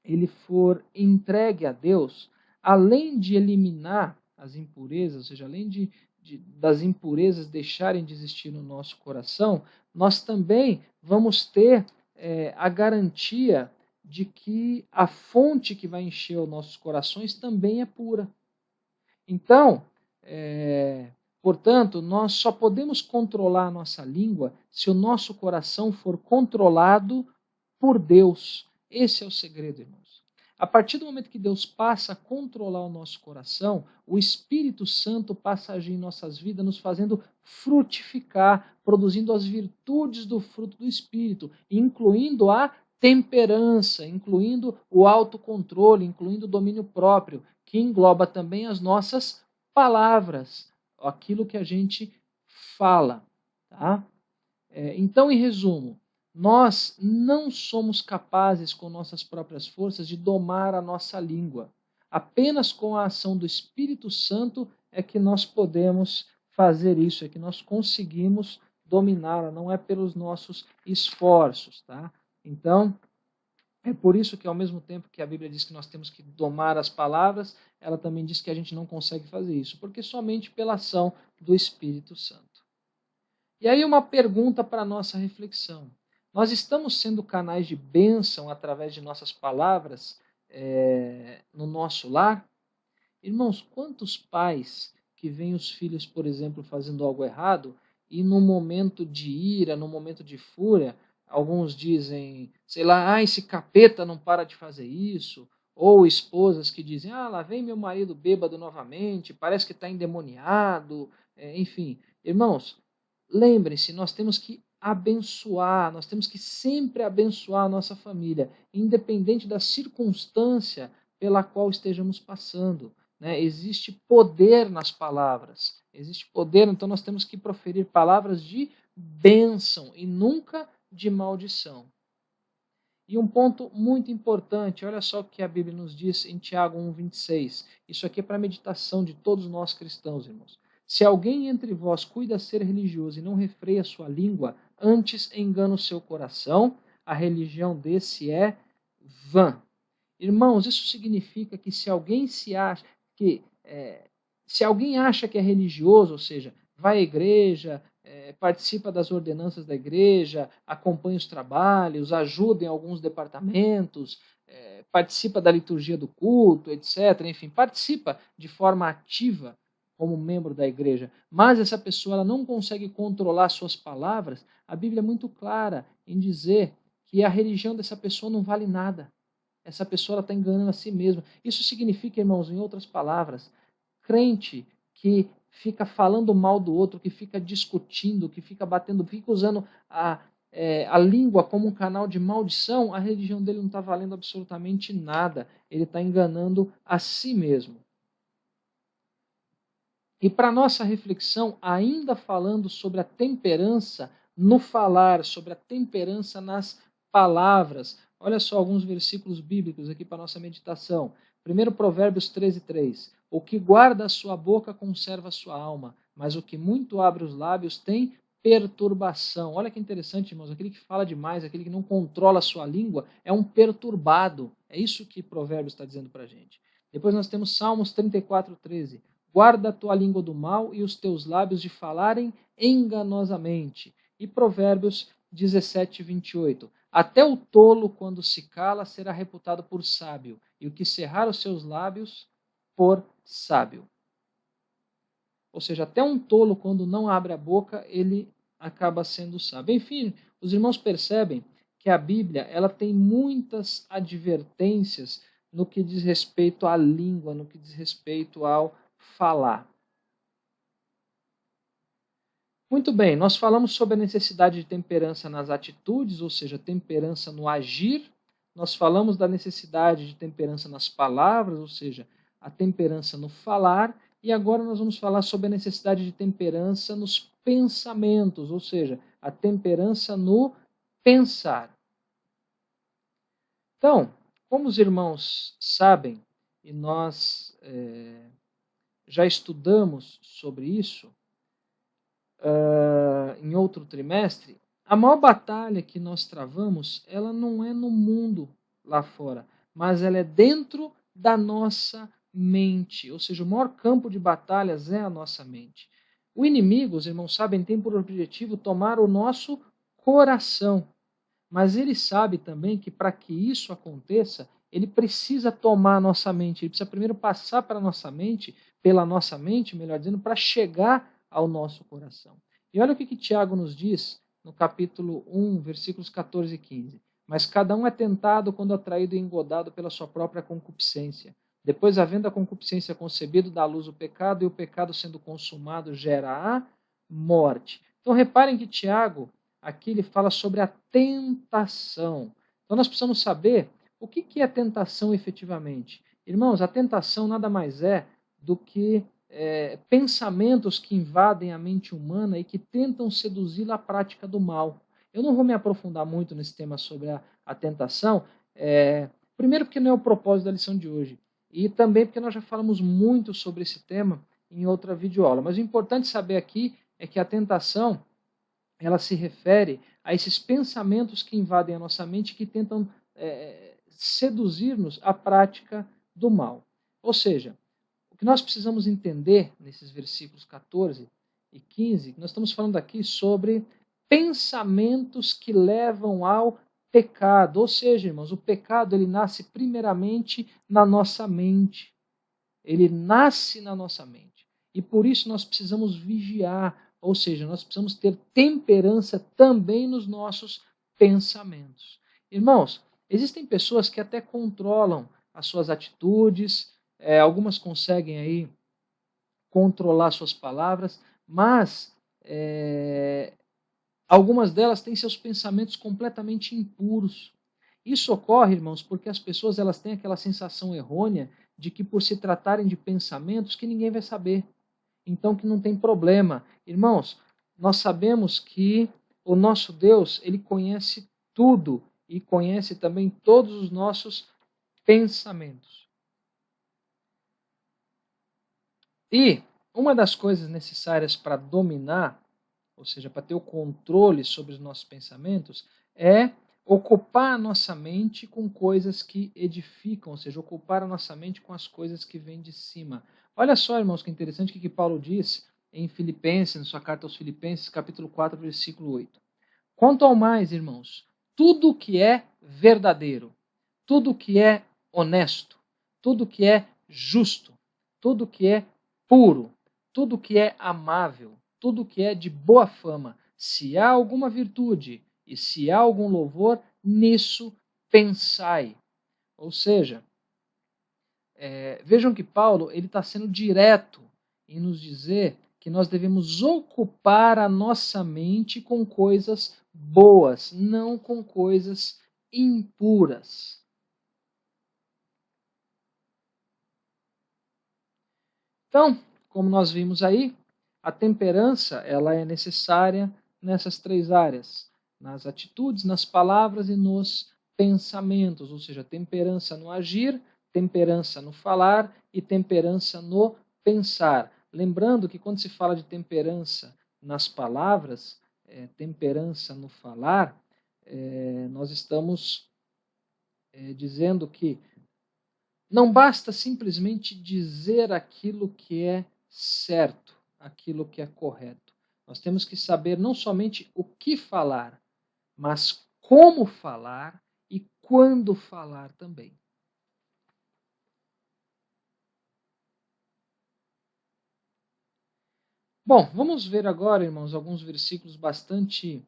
ele for entregue a Deus, além de eliminar as impurezas, ou seja, além das impurezas deixarem de existir no nosso coração, nós também vamos ter a garantia de que a fonte que vai encher os nossos corações também é pura. Então, portanto, nós só podemos controlar a nossa língua se o nosso coração for controlado por Deus. Esse é o segredo, irmãos. A partir do momento que Deus passa a controlar o nosso coração, o Espírito Santo passa a agir em nossas vidas, nos fazendo frutificar, produzindo as virtudes do fruto do Espírito, incluindo a temperança, incluindo o autocontrole, incluindo o domínio próprio, que engloba também as nossas palavras, aquilo que a gente fala. Tá? Então, em resumo, nós não somos capazes, com nossas próprias forças, de domar a nossa língua. Apenas com a ação do Espírito Santo é que nós podemos fazer isso, é que nós conseguimos dominá-la, não é pelos nossos esforços. Tá? Então, é por isso que, ao mesmo tempo que a Bíblia diz que nós temos que domar as palavras, ela também diz que a gente não consegue fazer isso, porque somente pela ação do Espírito Santo. E aí uma pergunta para a nossa reflexão. Nós estamos sendo canais de bênção através de nossas palavras no nosso lar? Irmãos, quantos pais que veem os filhos, por exemplo, fazendo algo errado e no momento de ira, no momento de fúria, alguns dizem, sei lá, esse capeta não para de fazer isso, ou esposas que dizem, lá vem meu marido bêbado novamente, parece que está endemoniado, enfim. Irmãos, lembrem-se, nós temos que abençoar, nós temos que sempre abençoar a nossa família, independente da circunstância pela qual estejamos passando. Né? Existe poder nas palavras, existe poder, então nós temos que proferir palavras de bênção e nunca de maldição. E um ponto muito importante, olha só o que a Bíblia nos diz em Tiago 1,26. Isso aqui é para a meditação de todos nós cristãos, irmãos. Se alguém entre vós cuida ser religioso e não refreia sua língua, antes engana o seu coração, a religião desse é vã. Irmãos, isso significa que se alguém se alguém acha que é religioso, ou seja, vai à igreja, participa das ordenanças da igreja, acompanha os trabalhos, ajuda em alguns departamentos, participa da liturgia do culto, etc. Enfim, participa de forma ativa como membro da igreja, mas essa pessoa ela não consegue controlar suas palavras, a Bíblia é muito clara em dizer que a religião dessa pessoa não vale nada. Essa pessoa está enganando a si mesma. Isso significa, irmãos, em outras palavras, crente que fica falando mal do outro, que fica discutindo, que fica batendo, fica usando a língua como um canal de maldição, a religião dele não está valendo absolutamente nada. Ele está enganando a si mesmo. E para nossa reflexão, ainda falando sobre a temperança no falar, sobre a temperança nas palavras, olha só alguns versículos bíblicos aqui para nossa meditação. Primeiro Provérbios 13:3. O que guarda a sua boca conserva a sua alma, mas o que muito abre os lábios tem perturbação. Olha que interessante, irmãos, aquele que fala demais, aquele que não controla a sua língua, é um perturbado. É isso que Provérbios está dizendo para a gente. Depois nós temos Salmos 34:13. Guarda a tua língua do mal e os teus lábios de falarem enganosamente. E Provérbios 17:28. Até o tolo, quando se cala, será reputado por sábio, e o que cerrar os seus lábios, por sábio. Ou seja, até um tolo, quando não abre a boca, ele acaba sendo sábio. Enfim, os irmãos percebem que a Bíblia ela tem muitas advertências no que diz respeito à língua, no que diz respeito ao falar. Muito bem, nós falamos sobre a necessidade de temperança nas atitudes, ou seja, temperança no agir. Nós falamos da necessidade de temperança nas palavras, ou seja, a temperança no falar. E agora nós vamos falar sobre a necessidade de temperança nos pensamentos, ou seja, a temperança no pensar. Então, como os irmãos sabem, e nós já estudamos sobre isso, em outro trimestre, a maior batalha que nós travamos, ela não é no mundo lá fora, mas ela é dentro da nossa mente. Ou seja, o maior campo de batalhas é a nossa mente. O inimigo, os irmãos sabem, tem por objetivo tomar o nosso coração. Mas ele sabe também que para que isso aconteça, ele precisa tomar a nossa mente. Ele precisa primeiro passar para a nossa mente, pela nossa mente, melhor dizendo, para chegar ao nosso coração. E olha o que Tiago nos diz no capítulo 1, versículos 14 e 15. Mas cada um é tentado quando atraído e engodado pela sua própria concupiscência. Depois, havendo a concupiscência concebido, dá à luz o pecado, e o pecado sendo consumado gera a morte. Então reparem que Tiago, aqui ele fala sobre a tentação. Então nós precisamos saber o que é tentação efetivamente. Irmãos, a tentação nada mais é do que pensamentos que invadem a mente humana e que tentam seduzi-la à prática do mal. Eu não vou me aprofundar muito nesse tema sobre a tentação, primeiro porque não é o propósito da lição de hoje, e também porque nós já falamos muito sobre esse tema em outra videoaula. Mas o importante saber aqui é que a tentação ela se refere a esses pensamentos que invadem a nossa mente que tentam seduzir-nos à prática do mal. Ou seja, o que nós precisamos entender nesses versículos 14 e 15, nós estamos falando aqui sobre pensamentos que levam ao pecado. Ou seja, irmãos, o pecado ele nasce primeiramente na nossa mente. Ele nasce na nossa mente. E por isso nós precisamos vigiar, ou seja, nós precisamos ter temperança também nos nossos pensamentos. Irmãos, existem pessoas que até controlam as suas atitudes, algumas conseguem aí controlar suas palavras, mas algumas delas têm seus pensamentos completamente impuros. Isso ocorre, irmãos, porque as pessoas elas têm aquela sensação errônea de que por se tratarem de pensamentos que ninguém vai saber. Então que não tem problema. Irmãos, nós sabemos que o nosso Deus, ele conhece tudo e conhece também todos os nossos pensamentos. E uma das coisas necessárias para dominar, ou seja, para ter o controle sobre os nossos pensamentos, é ocupar a nossa mente com coisas que edificam, ou seja, ocupar a nossa mente com as coisas que vêm de cima. Olha só, irmãos, que interessante o que Paulo diz em Filipenses, na sua carta aos Filipenses, capítulo 4, versículo 8. Quanto ao mais, irmãos, tudo que é verdadeiro, tudo que é honesto, tudo que é justo, tudo que é puro, tudo que é amável, tudo que é de boa fama, se há alguma virtude e se há algum louvor, nisso pensai. Ou seja, vejam que Paulo ele está sendo direto em nos dizer que nós devemos ocupar a nossa mente com coisas boas, não com coisas impuras. Então, como nós vimos aí, a temperança ela é necessária nessas três áreas, nas atitudes, nas palavras e nos pensamentos, ou seja, temperança no agir, temperança no falar e temperança no pensar. Lembrando que quando se fala de temperança nas palavras, temperança no falar, nós estamos dizendo que não basta simplesmente dizer aquilo que é certo, aquilo que é correto. Nós temos que saber não somente o que falar, mas como falar e quando falar também. Bom, vamos ver agora, irmãos, alguns versículos bastante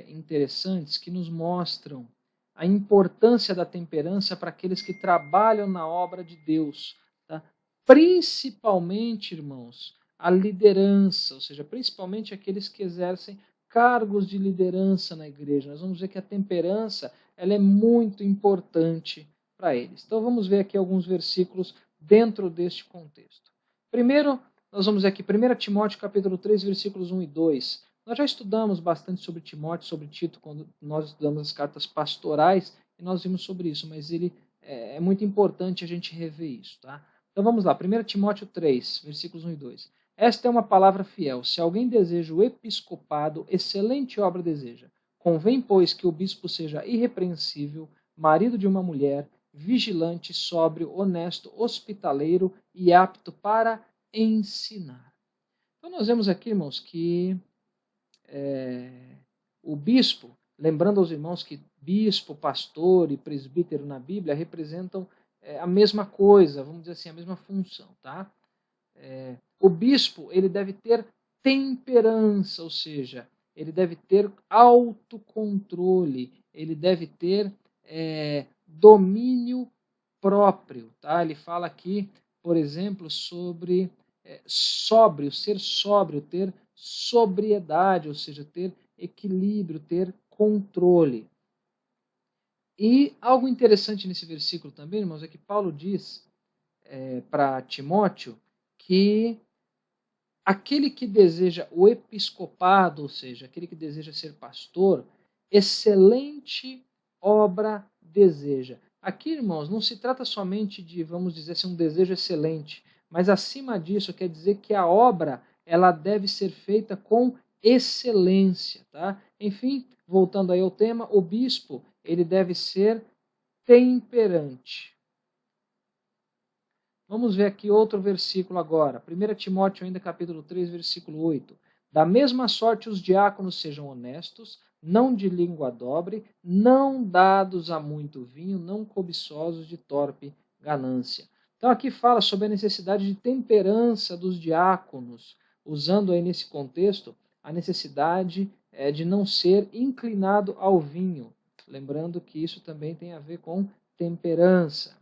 interessantes que nos mostram a importância da temperança para aqueles que trabalham na obra de Deus. Tá? Principalmente, irmãos, a liderança, ou seja, principalmente aqueles que exercem cargos de liderança na igreja. Nós vamos ver que a temperança ela é muito importante para eles. Então vamos ver aqui alguns versículos dentro deste contexto. Primeiro, nós vamos ver aqui 1 Timóteo capítulo 3, versículos 1 e 2. Nós já estudamos bastante sobre Timóteo, sobre Tito, quando nós estudamos as cartas pastorais, e nós vimos sobre isso, mas ele é muito importante a gente rever isso. Tá? Então vamos lá, 1 Timóteo 3, versículos 1 e 2. Esta é uma palavra fiel. Se alguém deseja o episcopado, excelente obra deseja. Convém, pois, que o bispo seja irrepreensível, marido de uma mulher, vigilante, sóbrio, honesto, hospitaleiro e apto para ensinar. Então nós vemos aqui, irmãos, que o bispo, lembrando aos irmãos que bispo, pastor e presbítero na Bíblia representam a mesma coisa, vamos dizer assim, a mesma função, tá? O bispo, ele deve ter temperança, ou seja, ele deve ter autocontrole, ele deve ter domínio próprio, tá? Ele fala aqui, por exemplo, sobre sóbrio, ser sóbrio, ter sobriedade, ou seja, ter equilíbrio, ter controle. E algo interessante nesse versículo também, irmãos, é que Paulo diz para Timóteo que aquele que deseja o episcopado, ou seja, aquele que deseja ser pastor, excelente obra deseja. Aqui, irmãos, não se trata somente de, vamos dizer assim, um desejo excelente, mas acima disso quer dizer que a obra ela deve ser feita com excelência, tá? Enfim, voltando aí ao tema, o bispo ele deve ser temperante. Vamos ver aqui outro versículo agora. 1 Timóteo, ainda capítulo 3, versículo 8. Da mesma sorte os diáconos sejam honestos, não de língua dobre, não dados a muito vinho, não cobiçosos de torpe ganância. Então aqui fala sobre a necessidade de temperança dos diáconos, usando aí nesse contexto a necessidade de não ser inclinado ao vinho. Lembrando que isso também tem a ver com temperança.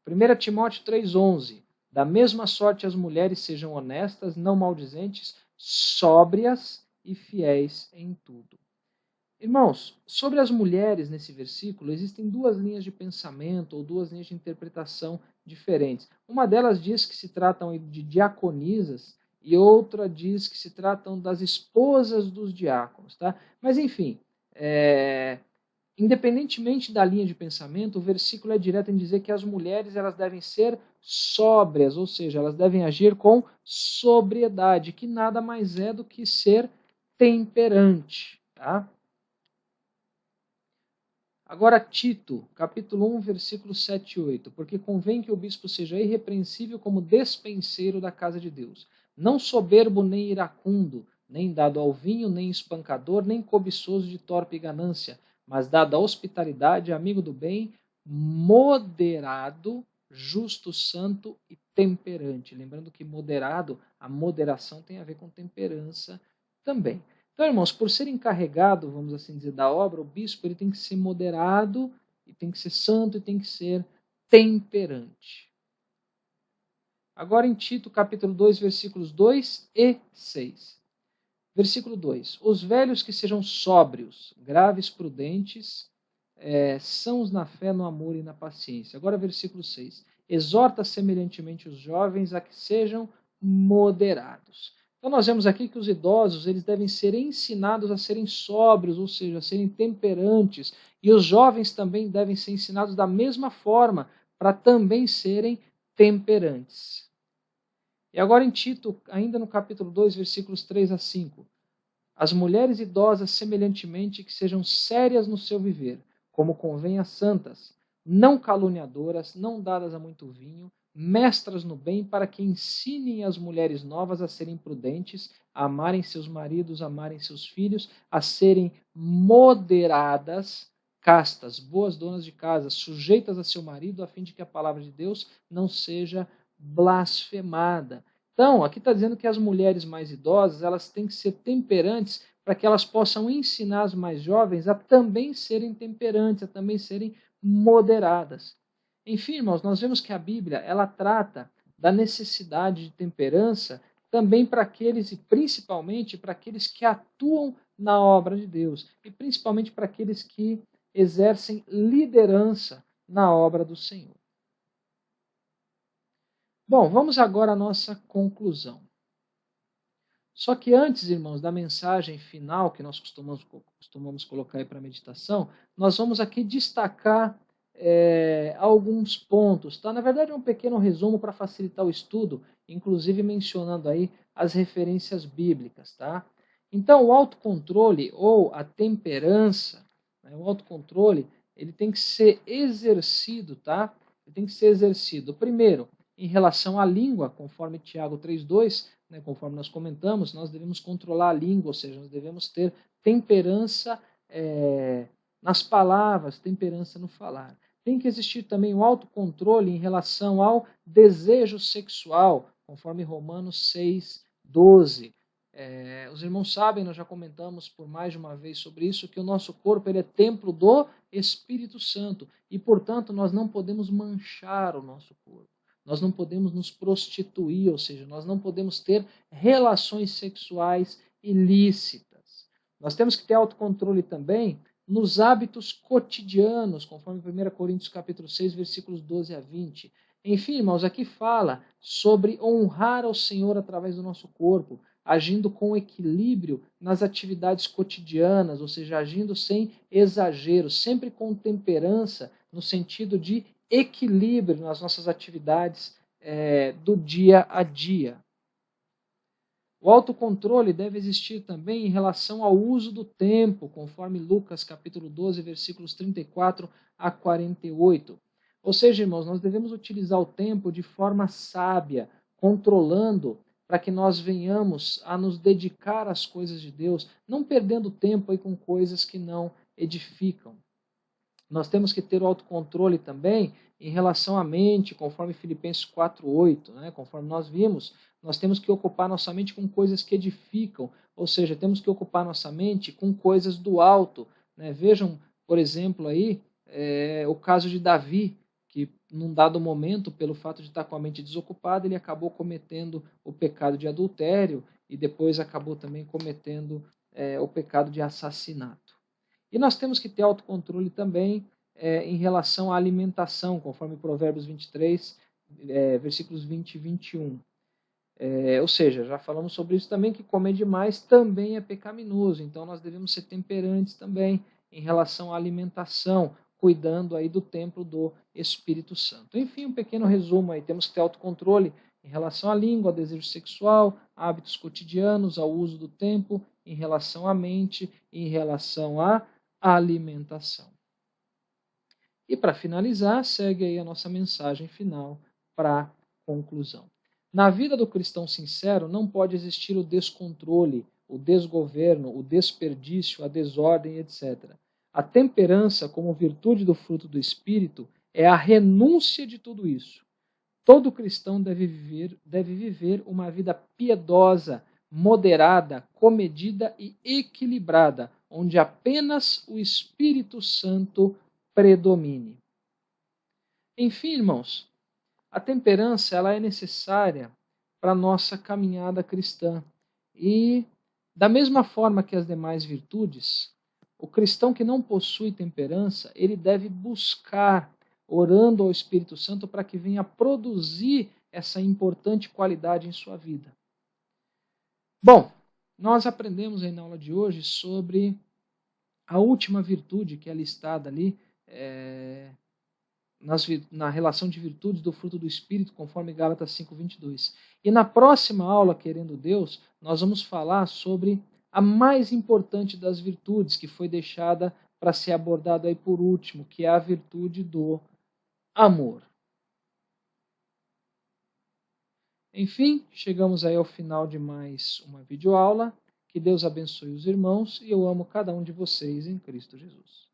1 Timóteo 3,11. Da mesma sorte as mulheres sejam honestas, não maldizentes, sóbrias e fiéis em tudo. Irmãos, sobre as mulheres nesse versículo, existem duas linhas de pensamento ou duas linhas de interpretação diferentes. Uma delas diz que se tratam de diaconisas e outra diz que se tratam das esposas dos diáconos. Tá? Mas, enfim, independentemente da linha de pensamento, o versículo é direto em dizer que as mulheres elas devem ser sóbrias, ou seja, elas devem agir com sobriedade, que nada mais é do que ser temperante. Tá? Agora, Tito, capítulo 1, versículos 7 e 8. Porque convém que o bispo seja irrepreensível como despenseiro da casa de Deus, não soberbo nem iracundo, nem dado ao vinho, nem espancador, nem cobiçoso de torpe ganância, mas dado à hospitalidade, amigo do bem, moderado, justo, santo e temperante. Lembrando que moderado, a moderação tem a ver com temperança também. Então, irmãos, por ser encarregado, vamos assim dizer, da obra, o bispo ele tem que ser moderado, e tem que ser santo, e tem que ser temperante. Agora em Tito, capítulo 2, versículos 2 e 6. Versículo 2. Os velhos que sejam sóbrios, graves, prudentes, sãos na fé, no amor e na paciência. Agora versículo 6. Exorta semelhantemente os jovens a que sejam moderados. Então nós vemos aqui que os idosos eles devem ser ensinados a serem sóbrios, ou seja, a serem temperantes, e os jovens também devem ser ensinados da mesma forma para também serem temperantes. E agora em Tito, ainda no capítulo 2, versículos 3 a 5. As mulheres idosas, semelhantemente, que sejam sérias no seu viver, como convém às santas, não caluniadoras, não dadas a muito vinho, mestras no bem, para que ensinem as mulheres novas a serem prudentes, a amarem seus maridos, a amarem seus filhos, a serem moderadas, castas, boas donas de casa, sujeitas a seu marido, a fim de que a palavra de Deus não seja blasfemada. Então, aqui está dizendo que as mulheres mais idosas, elas têm que ser temperantes para que elas possam ensinar as mais jovens a também serem temperantes, a também serem moderadas. Enfim, irmãos, nós vemos que a Bíblia, ela trata da necessidade de temperança também para aqueles, e principalmente para aqueles que atuam na obra de Deus, e principalmente para aqueles que exercem liderança na obra do Senhor. Bom, vamos agora à nossa conclusão. Só que antes, irmãos, da mensagem final que nós costumamos colocar aí para a meditação, nós vamos aqui destacar alguns pontos. Tá? Na verdade, é um pequeno resumo para facilitar o estudo, inclusive mencionando aí as referências bíblicas. Tá? Então, o autocontrole ou a temperança, né, o autocontrole, ele tem que ser exercido, tá? Ele tem que ser exercido, primeiro, em relação à língua, conforme Tiago 3,2, né, conforme nós comentamos, nós devemos controlar a língua, ou seja, nós devemos ter temperança nas palavras, temperança no falar. Tem que existir também o autocontrole em relação ao desejo sexual, conforme Romanos 6,12. Os irmãos sabem, nós já comentamos por mais de uma vez sobre isso, que o nosso corpo ele é templo do Espírito Santo e, portanto, nós não podemos manchar o nosso corpo. Nós não podemos nos prostituir, ou seja, nós não podemos ter relações sexuais ilícitas. Nós temos que ter autocontrole também nos hábitos cotidianos, conforme 1 Coríntios capítulo 6, versículos 12 a 20. Enfim, irmãos, aqui fala sobre honrar ao Senhor através do nosso corpo, agindo com equilíbrio nas atividades cotidianas, ou seja, agindo sem exagero, sempre com temperança, no sentido de equilíbrio nas nossas atividades do dia a dia. O autocontrole deve existir também em relação ao uso do tempo, conforme Lucas capítulo 12, versículos 34 a 48. Ou seja, irmãos, nós devemos utilizar o tempo de forma sábia, controlando para que nós venhamos a nos dedicar às coisas de Deus, não perdendo tempo aí com coisas que não edificam. Nós temos que ter o autocontrole também em relação à mente, conforme Filipenses 4,8, né? Conforme nós vimos, nós temos que ocupar nossa mente com coisas que edificam, ou seja, temos que ocupar nossa mente com coisas do alto. Né? Vejam, por exemplo, aí o caso de Davi, que num dado momento, pelo fato de estar com a mente desocupada, ele acabou cometendo o pecado de adultério e depois acabou também cometendo o pecado de assassinato. E nós temos que ter autocontrole também em relação à alimentação, conforme Provérbios 23, versículos 20 e 21. Ou seja, já falamos sobre isso também, que comer demais também é pecaminoso. Então nós devemos ser temperantes também em relação à alimentação, cuidando aí do templo do Espírito Santo. Enfim, um pequeno resumo aí. Temos que ter autocontrole em relação à língua, ao desejo sexual, hábitos cotidianos, ao uso do tempo, em relação à mente, em relação à alimentação. E para finalizar, segue aí a nossa mensagem final para conclusão. Na vida do cristão sincero não pode existir o descontrole, o desgoverno, o desperdício, a desordem, etc. A temperança, como virtude do fruto do Espírito, é a renúncia de tudo isso. Todo cristão deve viver uma vida piedosa, moderada, comedida e equilibrada, onde apenas o Espírito Santo predomine. Enfim, irmãos, a temperança ela é necessária para a nossa caminhada cristã. E, da mesma forma que as demais virtudes, o cristão que não possui temperança, ele deve buscar, orando ao Espírito Santo, para que venha produzir essa importante qualidade em sua vida. Bom, nós aprendemos aí na aula de hoje sobre a última virtude que é listada ali na relação de virtudes do fruto do Espírito, conforme Gálatas 5:22. E na próxima aula, querendo Deus, nós vamos falar sobre a mais importante das virtudes, que foi deixada para ser abordado aí por último, que é a virtude do amor. Enfim, chegamos aí ao final de mais uma videoaula. Que Deus abençoe os irmãos e eu amo cada um de vocês em Cristo Jesus.